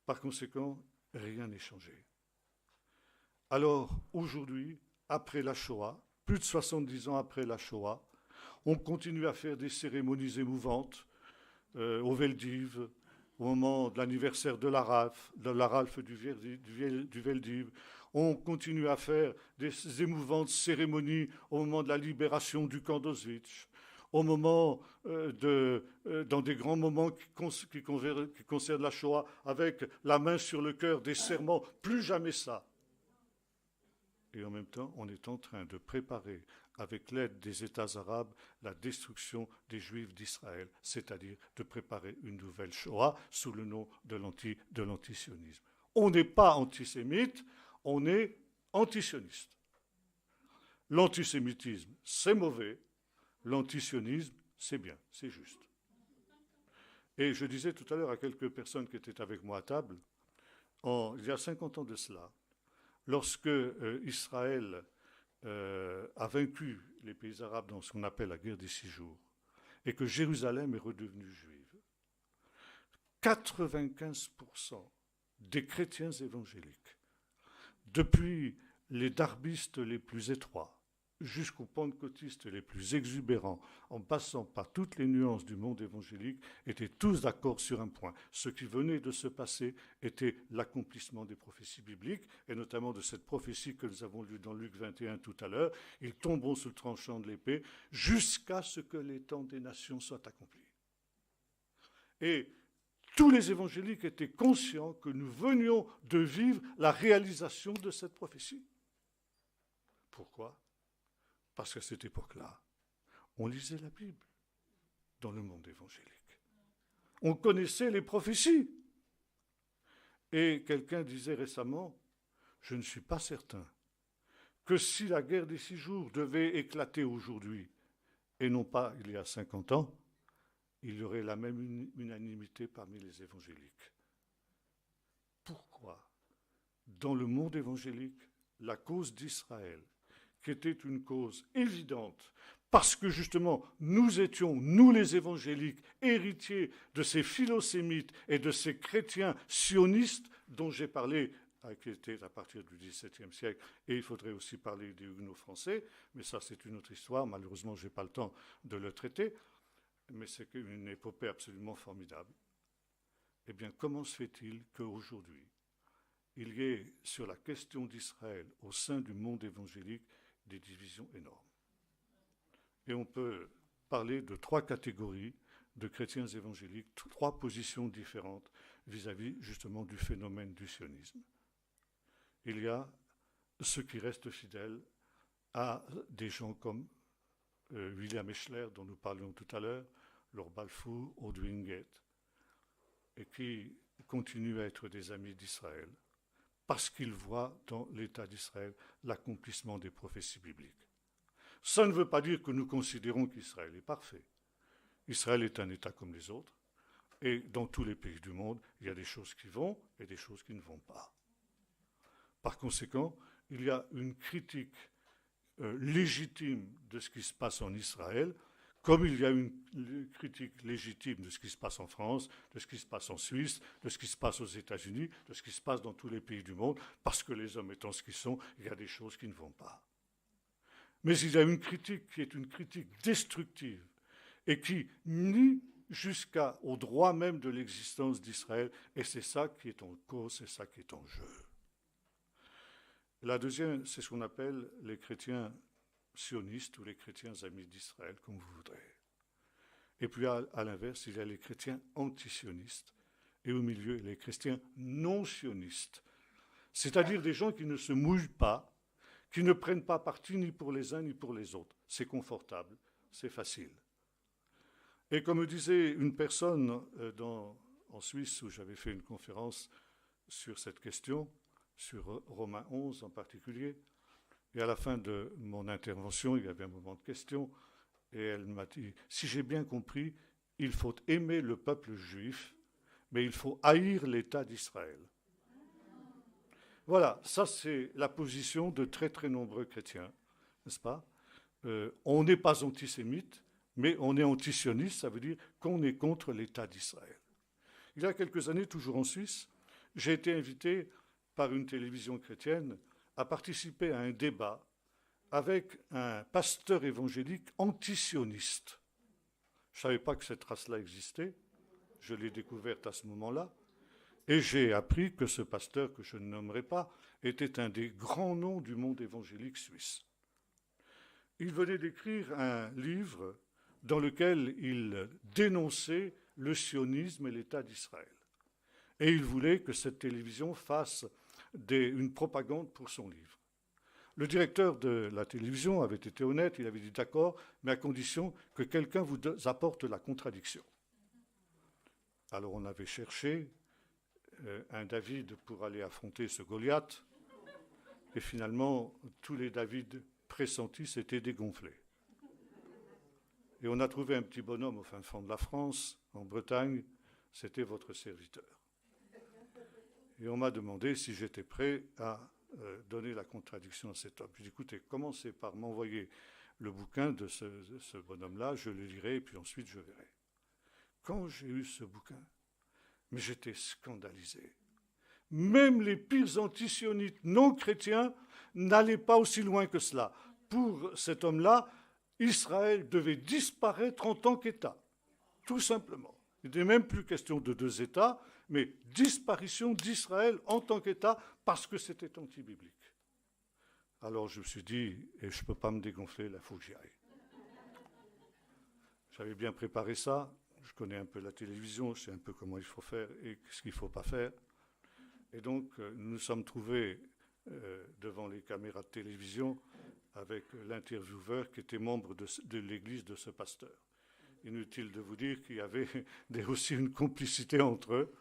Par conséquent, rien n'est changé. Alors, aujourd'hui, après la Shoah, plus de 70 ans après la Shoah, on continue à faire des cérémonies émouvantes au Veldiv, au moment de l'anniversaire de la Ralph du Veldiv. On continue à faire des émouvantes cérémonies au moment de la libération du camp d'Auschwitz, au moment dans des grands moments qui concernent la Shoah, avec la main sur le cœur, des serments, plus jamais ça. Et en même temps, on est en train de préparer, avec l'aide des États arabes, la destruction des Juifs d'Israël, c'est-à-dire de préparer une nouvelle Shoah sous le nom de l'antisionisme. On n'est pas antisémite, on est antisioniste. L'antisémitisme, c'est mauvais. L'antisionisme, c'est bien, c'est juste. Et je disais tout à l'heure à quelques personnes qui étaient avec moi à table, il y a 50 ans de cela, lorsque Israël a vaincu les pays arabes dans ce qu'on appelle la guerre des 6 jours, et que Jérusalem est redevenue juive, 95% des chrétiens évangéliques, depuis les darbistes les plus étroits jusqu'aux pentecôtistes les plus exubérants, en passant par toutes les nuances du monde évangélique, étaient tous d'accord sur un point. Ce qui venait de se passer était l'accomplissement des prophéties bibliques, et notamment de cette prophétie que nous avons lue dans Luc 21 tout à l'heure. Ils tomberont sous le tranchant de l'épée jusqu'à ce que les temps des nations soient accomplis. Et tous les évangéliques étaient conscients que nous venions de vivre la réalisation de cette prophétie. Pourquoi ? Parce qu'à cette époque-là, on lisait la Bible dans le monde évangélique. On connaissait les prophéties. Et quelqu'un disait récemment, je ne suis pas certain que si la guerre des 6 jours devait éclater aujourd'hui, et non pas il y a 50 ans, il y aurait la même unanimité parmi les évangéliques. Pourquoi, dans le monde évangélique, la cause d'Israël, qui était une cause évidente, parce que justement, nous étions, nous les évangéliques, héritiers de ces philosémites et de ces chrétiens sionistes dont j'ai parlé qui était à partir du XVIIe siècle, et il faudrait aussi parler des Huguenots français, mais ça c'est une autre histoire, malheureusement je n'ai pas le temps de le traiter, mais c'est une épopée absolument formidable. Eh bien, comment se fait-il qu'aujourd'hui, il y ait sur la question d'Israël au sein du monde évangélique des divisions énormes? Et on peut parler de 3 catégories de chrétiens évangéliques, 3 positions différentes vis-à-vis justement du phénomène du sionisme. Il y a ceux qui restent fidèles à des gens comme William Eschler, dont nous parlions tout à l'heure, Lord Balfour, Aude Wingate, et qui continuent à être des amis d'Israël, parce qu'ils voient dans l'État d'Israël l'accomplissement des prophéties bibliques. Ça ne veut pas dire que nous considérons qu'Israël est parfait. Israël est un État comme les autres, et dans tous les pays du monde, il y a des choses qui vont et des choses qui ne vont pas. Par conséquent, il y a une critique légitime de ce qui se passe en Israël, comme il y a une critique légitime de ce qui se passe en France, de ce qui se passe en Suisse, de ce qui se passe aux États-Unis, de ce qui se passe dans tous les pays du monde, parce que les hommes étant ce qu'ils sont, il y a des choses qui ne vont pas. Mais il y a une critique qui est une critique destructive et qui nie jusqu'au droit même de l'existence d'Israël, et c'est ça qui est en cause, c'est ça qui est en jeu. La deuxième, c'est ce qu'on appelle les chrétiens sionistes ou les chrétiens amis d'Israël, comme vous voudrez. Et puis à l'inverse, il y a les chrétiens antisionistes, et au milieu, les chrétiens non-sionistes, c'est-à-dire des gens qui ne se mouillent pas, qui ne prennent pas parti ni pour les uns ni pour les autres. C'est confortable, c'est facile. Et comme me disait une personne en Suisse, où j'avais fait une conférence sur cette question, sur Romains 11 en particulier, et à la fin de mon intervention, il y avait un moment de question, et elle m'a dit, si j'ai bien compris, il faut aimer le peuple juif, mais il faut haïr l'État d'Israël. Voilà, ça c'est la position de très très nombreux chrétiens, n'est-ce pas? On n'est pas antisémite, mais on est antisioniste, ça veut dire qu'on est contre l'État d'Israël. Il y a quelques années, toujours en Suisse, j'ai été invité par une télévision chrétienne à participer à un débat avec un pasteur évangélique antisioniste. Je ne savais pas que cette race-là existait, je l'ai découverte à ce moment-là, et j'ai appris que ce pasteur, que je ne nommerai pas, était un des grands noms du monde évangélique suisse. Il venait d'écrire un livre dans lequel il dénonçait le sionisme et l'État d'Israël. Et il voulait que cette télévision fasse une propagande pour son livre. Le directeur de la télévision avait été honnête, il avait dit d'accord, mais à condition que quelqu'un vous apporte la contradiction. Alors on avait cherché un David pour aller affronter ce Goliath, et finalement tous les David pressentis s'étaient dégonflés. Et on a trouvé un petit bonhomme au fin fond de la France, en Bretagne, c'était votre serviteur. Et on m'a demandé si j'étais prêt à donner la contradiction à cet homme. J'ai dit, écoutez, commencez par m'envoyer le bouquin de ce bonhomme-là, je le lirai, et puis ensuite je verrai. Quand j'ai eu ce bouquin, mais j'étais scandalisé. Même les pires antisionistes non chrétiens n'allaient pas aussi loin que cela. Pour cet homme-là, Israël devait disparaître en tant qu'État, tout simplement. Il n'était même plus question de 2 États, mais disparition d'Israël en tant qu'État parce que c'était anti-biblique. Alors je me suis dit, et je ne peux pas me dégonfler, il faut que j'y aille. J'avais bien préparé ça, je connais un peu la télévision, je sais un peu comment il faut faire et ce qu'il ne faut pas faire. Et donc nous nous sommes trouvés devant les caméras de télévision avec l'intervieweur qui était membre de l'église de ce pasteur. Inutile de vous dire qu'il y avait aussi une complicité entre eux.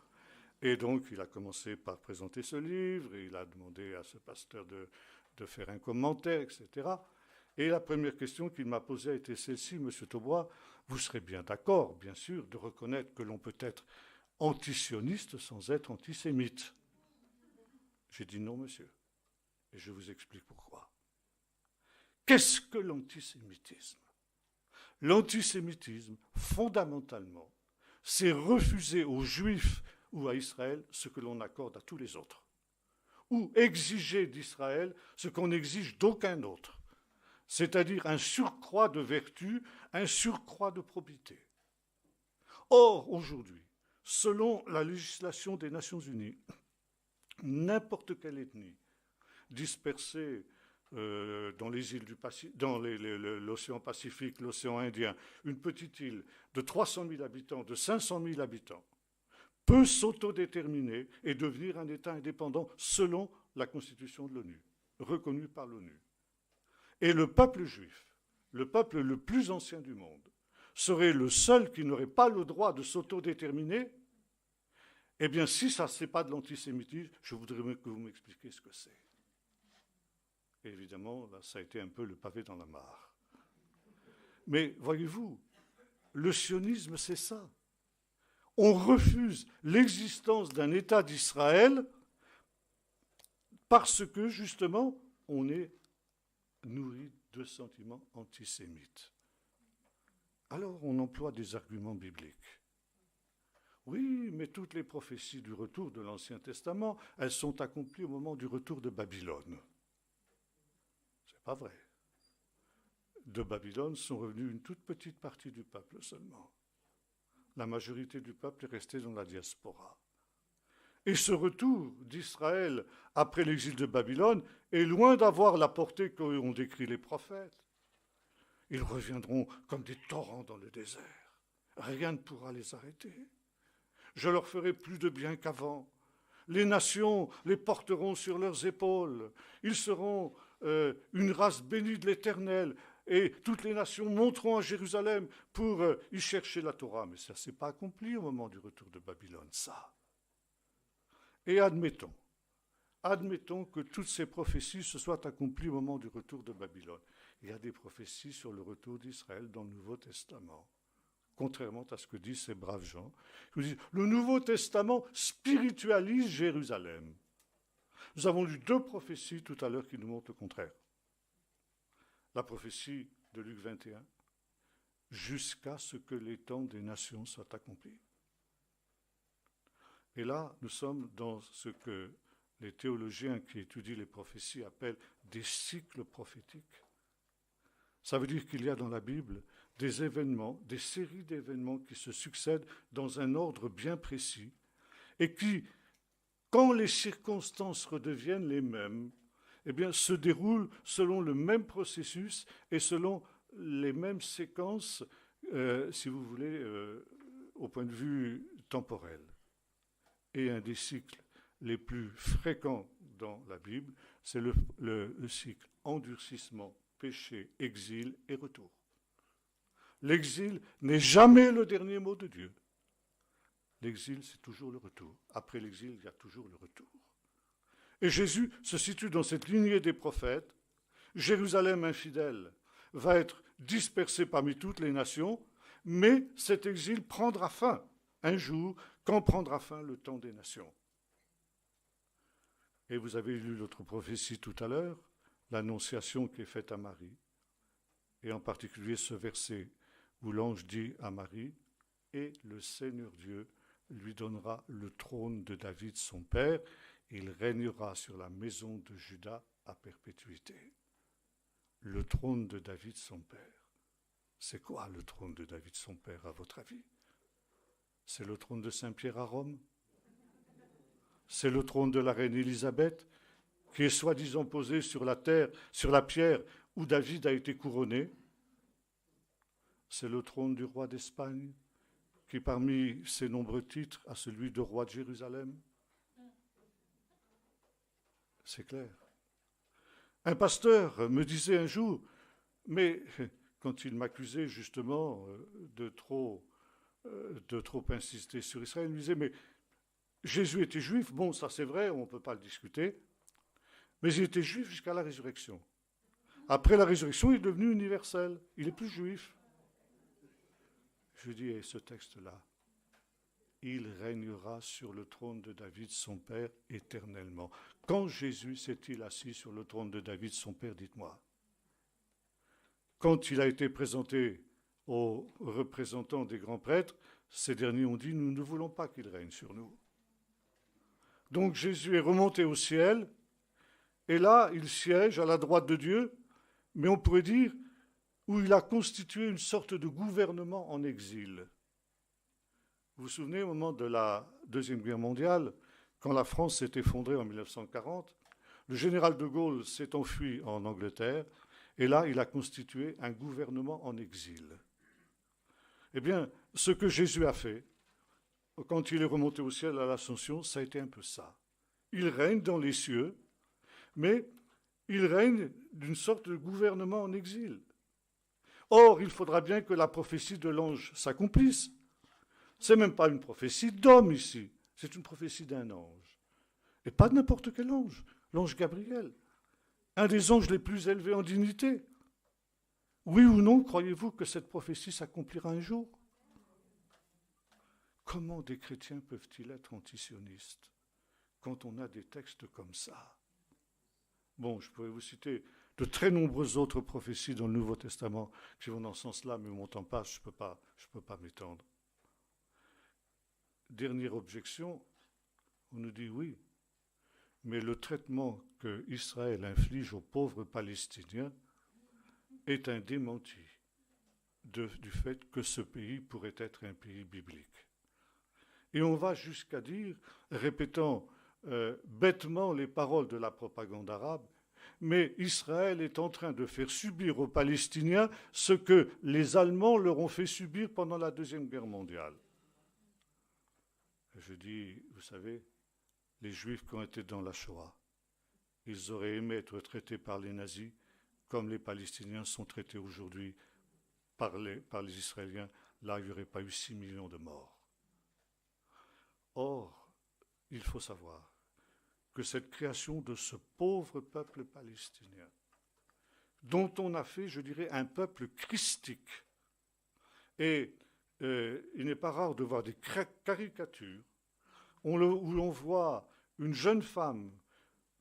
Et donc, il a commencé par présenter ce livre, et il a demandé à ce pasteur de faire un commentaire, etc. Et la première question qu'il m'a posée a été celle-ci, Monsieur Taubois, vous serez bien d'accord, bien sûr, de reconnaître que l'on peut être antisioniste sans être antisémite. J'ai dit non, monsieur, et je vous explique pourquoi. Qu'est-ce que l'antisémitisme? L'antisémitisme, fondamentalement, c'est refuser aux Juifs ou à Israël ce que l'on accorde à tous les autres. ou exiger d'Israël ce qu'on n'exige d'aucun autre, c'est-à-dire un surcroît de vertu, un surcroît de probité. Or, aujourd'hui, selon la législation des Nations Unies, n'importe quelle ethnie dispersée dans les îles du Pacifique, dans l'océan Pacifique, l'océan Indien, une petite île de 300 000 habitants, de 500 000 habitants, peut s'autodéterminer et devenir un État indépendant selon la Constitution de l'ONU, reconnue par l'ONU. Et le peuple juif, le peuple le plus ancien du monde, serait le seul qui n'aurait pas le droit de s'autodéterminer. Eh bien, si ça, ce n'est pas de l'antisémitisme, je voudrais que vous m'expliquiez ce que c'est. Et évidemment, là, ça a été un peu le pavé dans la mare. Mais voyez-vous, le sionisme, c'est ça. On refuse l'existence d'un État d'Israël parce que, justement, on est nourri de sentiments antisémites. Alors, on emploie des arguments bibliques. Oui, mais toutes les prophéties du retour de l'Ancien Testament, elles sont accomplies au moment du retour de Babylone. C'est pas vrai. De Babylone sont revenus une toute petite partie du peuple seulement. La majorité du peuple est restée dans la diaspora. Et ce retour d'Israël après l'exil de Babylone est loin d'avoir la portée qu'ont décrit les prophètes. Ils reviendront comme des torrents dans le désert. Rien ne pourra les arrêter. Je leur ferai plus de bien qu'avant. Les nations les porteront sur leurs épaules. Ils seront une race bénie de l'Éternel. Et toutes les nations monteront à Jérusalem pour y chercher la Torah. Mais ça ne s'est pas accompli au moment du retour de Babylone, ça. Et admettons que toutes ces prophéties se soient accomplies au moment du retour de Babylone. Il y a des prophéties sur le retour d'Israël dans le Nouveau Testament. Contrairement à ce que disent ces braves gens, ils disent le Nouveau Testament spiritualise Jérusalem. Nous avons lu 2 prophéties tout à l'heure qui nous montrent le contraire. La prophétie de Luc 21, jusqu'à ce que les temps des nations soient accomplis. Et là, nous sommes dans ce que les théologiens qui étudient les prophéties appellent des cycles prophétiques. Ça veut dire qu'il y a dans la Bible des événements, des séries d'événements qui se succèdent dans un ordre bien précis et qui, quand les circonstances redeviennent les mêmes, eh bien, se déroulent selon le même processus et selon les mêmes séquences, si vous voulez, au point de vue temporel. Et un des cycles les plus fréquents dans la Bible, c'est le cycle endurcissement, péché, exil et retour. L'exil n'est jamais le dernier mot de Dieu. L'exil, c'est toujours le retour. Après l'exil, il y a toujours le retour. Et Jésus se situe dans cette lignée des prophètes. Jérusalem infidèle va être dispersée parmi toutes les nations, mais cet exil prendra fin un jour, quand prendra fin le temps des nations. Et vous avez lu notre prophétie tout à l'heure, l'annonciation qui est faite à Marie, et en particulier ce verset où l'ange dit à Marie, « Et le Seigneur Dieu lui donnera le trône de David son père, il régnera sur la maison de Juda à perpétuité. » Le trône de David son père. C'est quoi le trône de David son père, à votre avis? C'est le trône de Saint-Pierre à Rome? C'est le trône de la reine Élisabeth, qui est soi-disant posé sur la terre, sur la pierre où David a été couronné? C'est le trône du roi d'Espagne, qui parmi ses nombreux titres a celui de roi de Jérusalem? C'est clair. Un pasteur me disait un jour, mais quand il m'accusait justement de trop insister sur Israël, il me disait, mais Jésus était juif, bon, ça c'est vrai, on ne peut pas le discuter, mais il était juif jusqu'à la résurrection. Après la résurrection, il est devenu universel, il n'est plus juif. Je dis, et ce texte-là, il régnera sur le trône de David, son père, éternellement. Quand Jésus s'est-il assis sur le trône de David, son père, dites-moi? Quand il a été présenté aux représentants des grands prêtres, ces derniers ont dit, nous ne voulons pas qu'il règne sur nous. Donc Jésus est remonté au ciel, et là, il siège à la droite de Dieu, mais on pourrait dire où il a constitué une sorte de gouvernement en exil. Vous vous souvenez, au moment de la Deuxième Guerre mondiale, quand la France s'est effondrée en 1940, le général de Gaulle s'est enfui en Angleterre, et là, il a constitué un gouvernement en exil. Eh bien, ce que Jésus a fait, quand il est remonté au ciel à l'Ascension, ça a été un peu ça. Il règne dans les cieux, mais il règne d'une sorte de gouvernement en exil. Or, il faudra bien que la prophétie de l'ange s'accomplisse. Ce n'est même pas une prophétie d'homme ici, c'est une prophétie d'un ange. Et pas de n'importe quel ange, l'ange Gabriel, un des anges les plus élevés en dignité. Oui ou non, croyez-vous que cette prophétie s'accomplira un jour? Comment des chrétiens peuvent-ils être antisionistes quand on a des textes comme ça? Bon, je pourrais vous citer de très nombreuses autres prophéties dans le Nouveau Testament qui vont dans ce sens-là, mais mon temps passe, je ne peux pas m'étendre. Dernière objection, on nous dit oui, mais le traitement que Israël inflige aux pauvres Palestiniens est un démenti du fait que ce pays pourrait être un pays biblique. Et on va jusqu'à dire, répétant bêtement les paroles de la propagande arabe, mais Israël est en train de faire subir aux Palestiniens ce que les Allemands leur ont fait subir pendant la Deuxième Guerre mondiale. Je dis, vous savez, les Juifs qui ont été dans la Shoah, ils auraient aimé être traités par les nazis comme les Palestiniens sont traités aujourd'hui par les Israéliens. Là, il n'y aurait pas eu 6 millions de morts. Or, il faut savoir que cette création de ce pauvre peuple palestinien, dont on a fait, je dirais, un peuple christique, et il n'est pas rare de voir des caricatures où l'on voit une jeune femme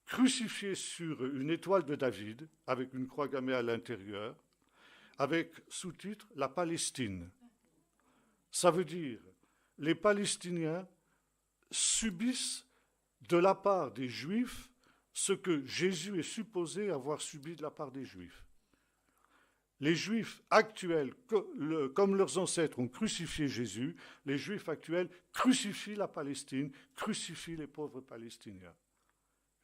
crucifiée sur une étoile de David, avec une croix gammée à l'intérieur, avec sous-titre « La Palestine ». Ça veut dire les Palestiniens subissent de la part des Juifs ce que Jésus est supposé avoir subi de la part des Juifs. Les Juifs actuels, comme leurs ancêtres ont crucifié Jésus, les Juifs actuels crucifient la Palestine, crucifient les pauvres Palestiniens.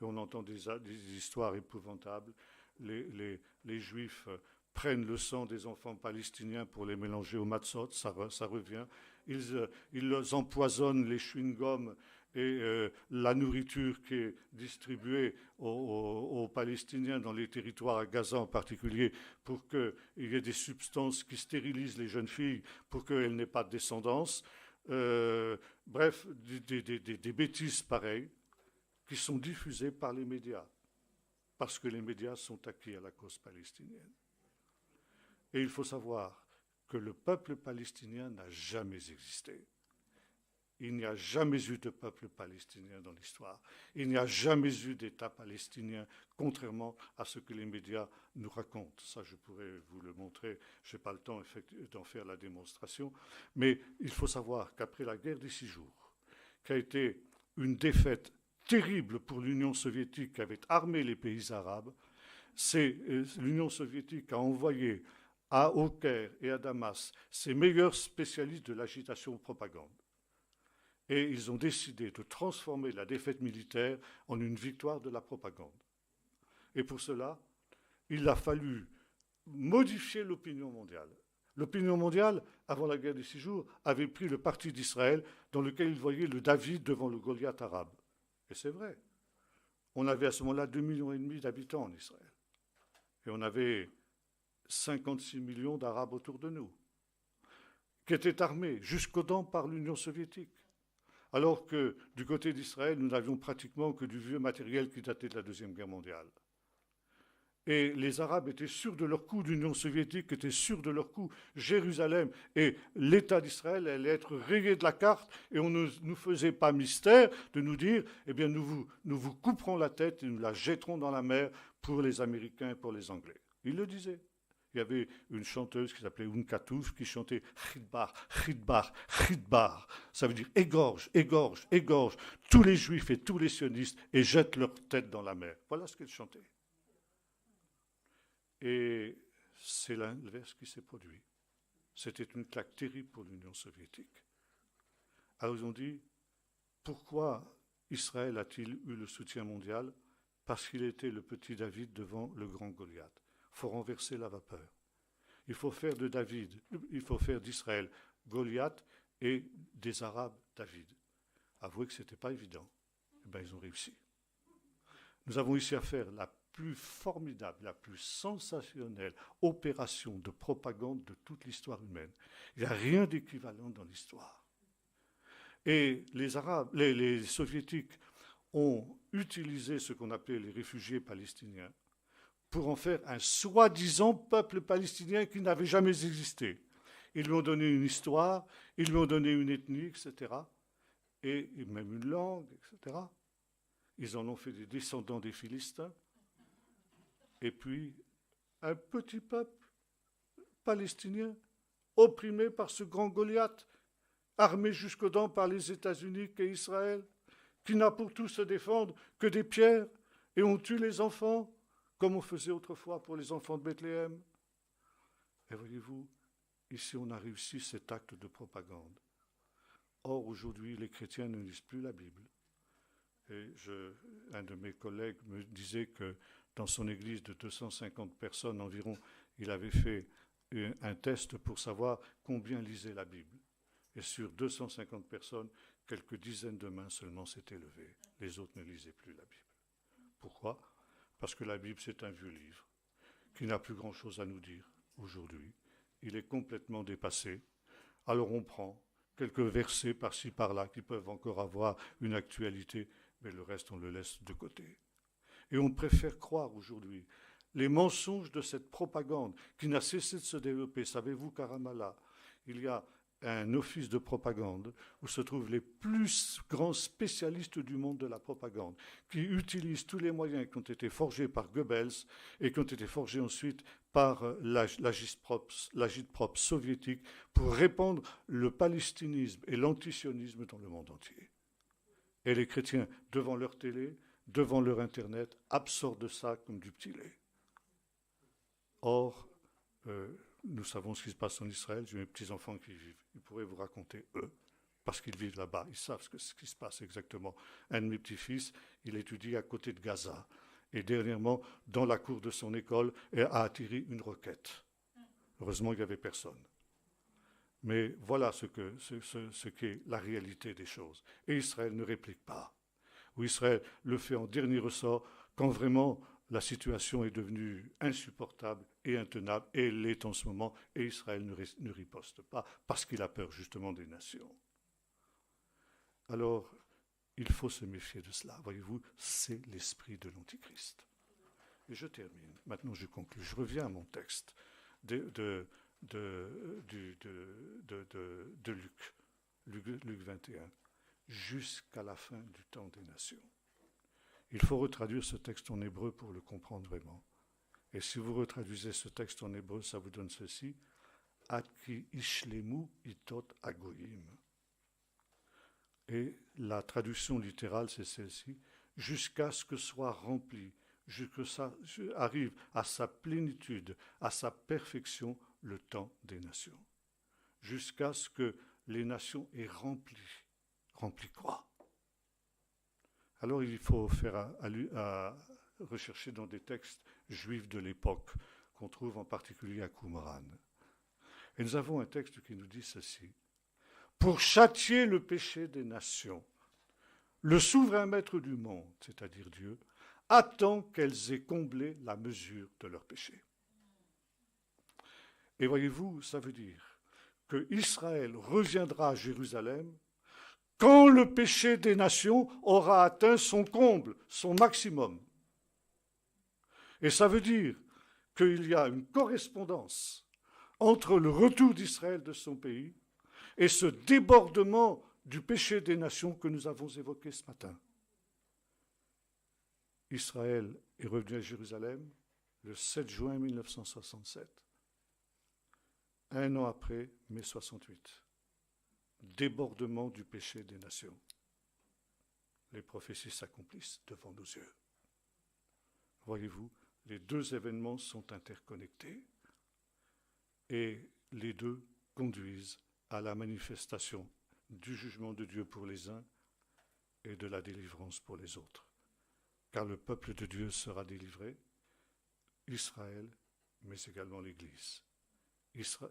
Et on entend des histoires épouvantables. Les Juifs prennent le sang des enfants palestiniens pour les mélanger au matzot, ça revient. Ils empoisonnent les chewing-gums et la nourriture qui est distribuée aux Palestiniens dans les territoires à Gaza en particulier pour qu'il y ait des substances qui stérilisent les jeunes filles pour qu'elles n'aient pas de descendance. Bref, des bêtises pareilles qui sont diffusées par les médias parce que les médias sont acquis à la cause palestinienne. Et il faut savoir que le peuple palestinien n'a jamais existé. Il n'y a jamais eu de peuple palestinien dans l'histoire. Il n'y a jamais eu d'État palestinien, contrairement à ce que les médias nous racontent. Ça, je pourrais vous le montrer. Je n'ai pas le temps d'en faire la démonstration. Mais il faut savoir qu'après la guerre des 6 jours, qui a été une défaite terrible pour l'Union soviétique qui avait armé les pays arabes, l'Union soviétique a envoyé au Caire et à Damas ses meilleurs spécialistes de l'agitation propagande. Et ils ont décidé de transformer la défaite militaire en une victoire de la propagande. Et pour cela, il a fallu modifier l'opinion mondiale. L'opinion mondiale, avant la guerre des 6 jours, avait pris le parti d'Israël dans lequel il voyait le David devant le Goliath arabe. Et c'est vrai. On avait à ce moment-là 2,5 millions d'habitants en Israël. Et on avait 56 millions d'Arabes autour de nous, qui étaient armés jusqu'aux dents par l'Union soviétique. Alors que du côté d'Israël, nous n'avions pratiquement que du vieux matériel qui datait de la Deuxième Guerre mondiale. Et les Arabes étaient sûrs de leur coup, l'Union soviétique était sûre de leur coup, Jérusalem et l'État d'Israël allaient être rayés de la carte et on ne nous faisait pas mystère de nous dire « Eh bien, nous vous couperons la tête et nous la jetterons dans la mer pour les Américains et pour les Anglais ». Ils le disaient. Il y avait une chanteuse qui s'appelait Unkatouf qui chantait Chidbar, Chidbar, Chidbar. Ça veut dire égorge, égorge, égorge tous les juifs et tous les sionistes et jette leur tête dans la mer. Voilà ce qu'elle chantait. Et c'est l'inverse qui s'est produit. C'était une claque terrible pour l'Union soviétique. Alors ils ont dit, pourquoi Israël a-t-il eu le soutien mondial? Parce qu'il était le petit David devant le grand Goliath. Il faut renverser la vapeur. Il faut faire de David, il faut faire d'Israël Goliath et des Arabes David. Avouez que ce n'était pas évident. Eh bien, ils ont réussi. Nous avons ici à faire la plus formidable, la plus sensationnelle opération de propagande de toute l'histoire humaine. Il n'y a rien d'équivalent dans l'histoire. Et les Arabes, les Soviétiques ont utilisé ce qu'on appelait les réfugiés palestiniens pour en faire un soi-disant peuple palestinien qui n'avait jamais existé. Ils lui ont donné une histoire, ils lui ont donné une ethnie, etc. Et même une langue, etc. Ils en ont fait des descendants des Philistins. Et puis, un petit peuple palestinien opprimé par ce grand Goliath, armé jusqu'aux dents par les États-Unis et Israël, qui n'a pour tout se défendre que des pierres, et on tue les enfants, comme on faisait autrefois pour les enfants de Bethléem. Et voyez-vous, ici on a réussi cet acte de propagande. Or, aujourd'hui, les chrétiens ne lisent plus la Bible. Et un de mes collègues me disait que dans son église de 250 personnes environ, il avait fait un test pour savoir combien lisaient la Bible. Et sur 250 personnes, quelques dizaines de mains seulement s'étaient levées. Les autres ne lisaient plus la Bible. Pourquoi? Parce que la Bible, c'est un vieux livre qui n'a plus grand-chose à nous dire aujourd'hui. Il est complètement dépassé. Alors on prend quelques versets par-ci, par-là qui peuvent encore avoir une actualité, mais le reste, on le laisse de côté. Et on préfère croire aujourd'hui les mensonges de cette propagande qui n'a cessé de se développer. Savez-vous qu'à Ramallah, il y a un office de propagande où se trouvent les plus grands spécialistes du monde de la propagande, qui utilisent tous les moyens qui ont été forgés par Goebbels et qui ont été forgés ensuite par l'agitprop soviétique pour répandre le palestinisme et l'antisionisme dans le monde entier. Et les chrétiens, devant leur télé, devant leur Internet, absorbent ça comme du petit lait. Or, nous savons ce qui se passe en Israël. J'ai mes petits-enfants qui y vivent. Ils pourraient vous raconter, eux, parce qu'ils vivent là-bas. Ils savent ce qui se passe exactement. Un de mes petits-fils, il étudie à côté de Gaza. Et dernièrement, dans la cour de son école, a atterri une roquette. Heureusement, il n'y avait personne. Mais voilà ce qu'est la réalité des choses. Et Israël ne réplique pas. Ou Israël le fait en dernier ressort, quand vraiment la situation est devenue insupportable et intenable, et elle l'est en ce moment, et Israël ne riposte pas, parce qu'il a peur justement des nations. Alors, il faut se méfier de cela. Voyez-vous, c'est l'esprit de l'Antichrist. Et je termine. Maintenant, je conclue. Je reviens à mon texte de Luc 21, jusqu'à la fin du temps des nations. Il faut retraduire ce texte en hébreu pour le comprendre vraiment. Et si vous retraduisez ce texte en hébreu, ça vous donne ceci. Aki ishlemu itot agoyim. Et la traduction littérale, c'est celle-ci. Jusqu'à ce que soit rempli, jusqu'à ce que ça arrive à sa plénitude, à sa perfection, le temps des nations. Jusqu'à ce que les nations aient rempli. Rempli quoi? Alors il faut faire rechercher dans des textes juifs de l'époque, qu'on trouve en particulier à Qumran. Et nous avons un texte qui nous dit ceci. Pour châtier le péché des nations, le souverain maître du monde, c'est-à-dire Dieu, attend qu'elles aient comblé la mesure de leur péché. Et voyez-vous, ça veut dire que Israël reviendra à Jérusalem quand le péché des nations aura atteint son comble, son maximum. Et ça veut dire qu'il y a une correspondance entre le retour d'Israël de son pays et ce débordement du péché des nations que nous avons évoqué ce matin. Israël est revenu à Jérusalem le 7 juin 1967. un an après, mai 68. Débordement du péché des nations. Les prophéties s'accomplissent devant nos yeux. Voyez-vous, les deux événements sont interconnectés et les deux conduisent à la manifestation du jugement de Dieu pour les uns et de la délivrance pour les autres. Car le peuple de Dieu sera délivré, Israël, mais également l'Église.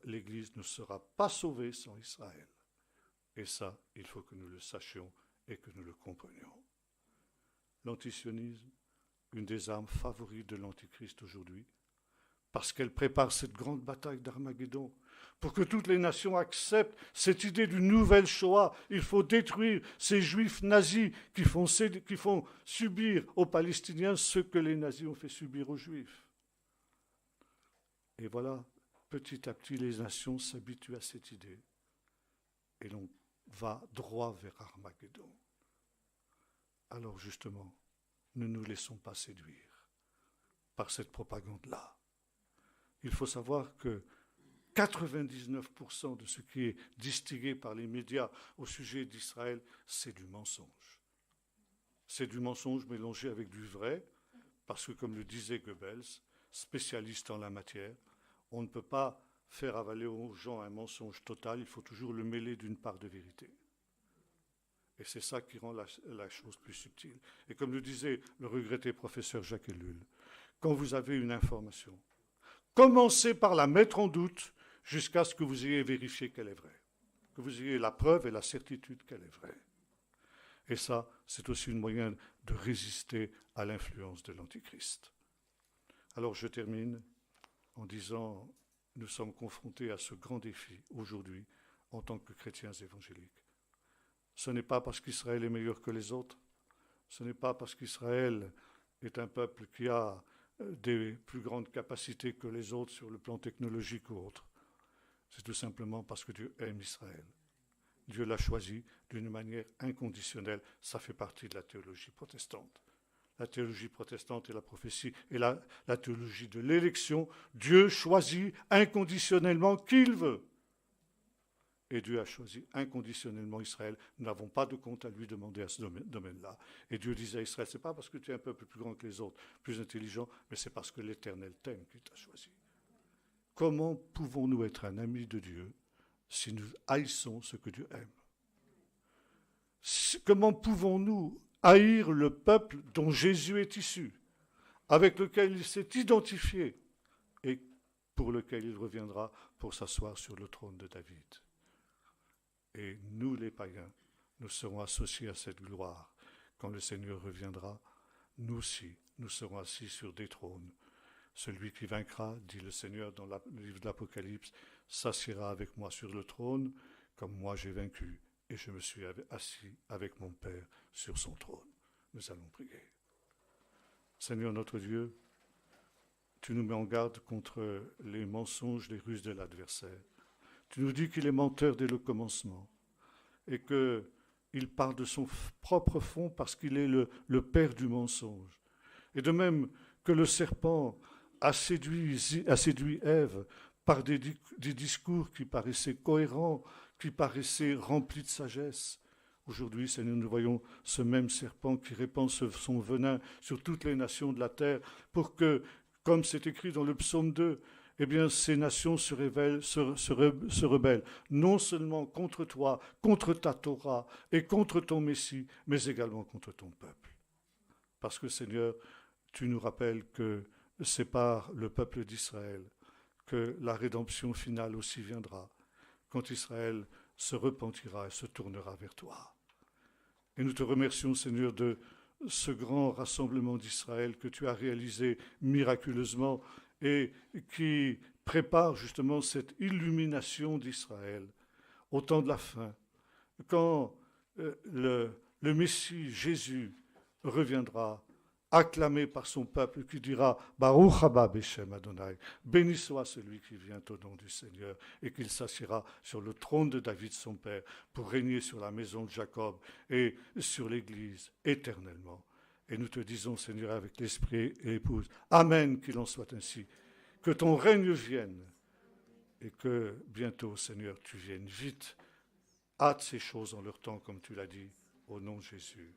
L'Église ne sera pas sauvée sans Israël. Et ça, il faut que nous le sachions et que nous le comprenions. L'antisionisme, une des armes favorites de l'Antichrist aujourd'hui, parce qu'elle prépare cette grande bataille d'Armageddon. Pour que toutes les nations acceptent cette idée d'une nouvelle Shoah, il faut détruire ces juifs nazis qui font subir aux Palestiniens ce que les nazis ont fait subir aux juifs. Et voilà, petit à petit, les nations s'habituent à cette idée. Et l'on va droit vers Armageddon. Alors justement, ne nous laissons pas séduire par cette propagande-là. Il faut savoir que 99% de ce qui est distillé par les médias au sujet d'Israël, c'est du mensonge. C'est du mensonge mélangé avec du vrai, parce que comme le disait Goebbels, spécialiste en la matière, on ne peut pas faire avaler aux gens un mensonge total, il faut toujours le mêler d'une part de vérité. Et c'est ça qui rend la chose plus subtile. Et comme le disait le regretté professeur Jacques Ellul, quand vous avez une information, commencez par la mettre en doute jusqu'à ce que vous ayez vérifié qu'elle est vraie, que vous ayez la preuve et la certitude qu'elle est vraie. Et ça, c'est aussi un moyen de résister à l'influence de l'Antichrist. Alors je termine en disant, nous sommes confrontés à ce grand défi aujourd'hui en tant que chrétiens évangéliques. Ce n'est pas parce qu'Israël est meilleur que les autres, ce n'est pas parce qu'Israël est un peuple qui a des plus grandes capacités que les autres sur le plan technologique ou autre. C'est tout simplement parce que Dieu aime Israël. Dieu l'a choisi d'une manière inconditionnelle. Ça fait partie de la théologie protestante. La théologie protestante et la prophétie et la théologie de l'élection. Dieu choisit inconditionnellement qui il veut. Et Dieu a choisi inconditionnellement Israël. Nous n'avons pas de compte à lui demander à ce domaine-là. Et Dieu disait à Israël, ce n'est pas parce que tu es un peuple plus grand que les autres, plus intelligent, mais c'est parce que l'Éternel t'aime qu'il t'a choisi. Comment pouvons-nous être un ami de Dieu si nous haïssons ce que Dieu aime? Comment pouvons-nous haïr le peuple dont Jésus est issu, avec lequel il s'est identifié et pour lequel il reviendra pour s'asseoir sur le trône de David? Et nous, les païens, nous serons associés à cette gloire. Quand le Seigneur reviendra, nous aussi, nous serons assis sur des trônes. Celui qui vaincra, dit le Seigneur dans le livre de l'Apocalypse, s'assiera avec moi sur le trône, comme moi j'ai vaincu, et je me suis assis avec mon Père sur son trône. Nous allons prier. Seigneur notre Dieu, tu nous mets en garde contre les mensonges, les ruses de l'adversaire. Tu nous dis qu'il est menteur dès le commencement et qu'il parle de son propre fond parce qu'il est le père du mensonge. Et de même que le serpent a séduit Ève par des discours qui paraissaient cohérents, qui paraissaient remplis de sagesse. Aujourd'hui, Seigneur, nous voyons ce même serpent qui répand son venin sur toutes les nations de la terre pour que, comme c'est écrit dans le psaume 2, eh bien, ces nations se rebellent, non seulement contre toi, contre ta Torah et contre ton Messie, mais également contre ton peuple. Parce que, Seigneur, tu nous rappelles que c'est par le peuple d'Israël que la rédemption finale aussi viendra, quand Israël se repentira et se tournera vers toi. Et nous te remercions, Seigneur, de ce grand rassemblement d'Israël que tu as réalisé miraculeusement et qui prépare justement cette illumination d'Israël au temps de la fin, quand le Messie Jésus reviendra, acclamé par son peuple qui dira « Baruch haba Beshem Adonai » béni soit celui qui vient au nom du Seigneur et qu'il s'assiera sur le trône de David son père pour régner sur la maison de Jacob et sur l'Église éternellement. Et nous te disons, Seigneur, avec l'Esprit et l'épouse, Amen, qu'il en soit ainsi. Que ton règne vienne et que bientôt, Seigneur, tu viennes vite. Hâte ces choses en leur temps, comme tu l'as dit, au nom de Jésus.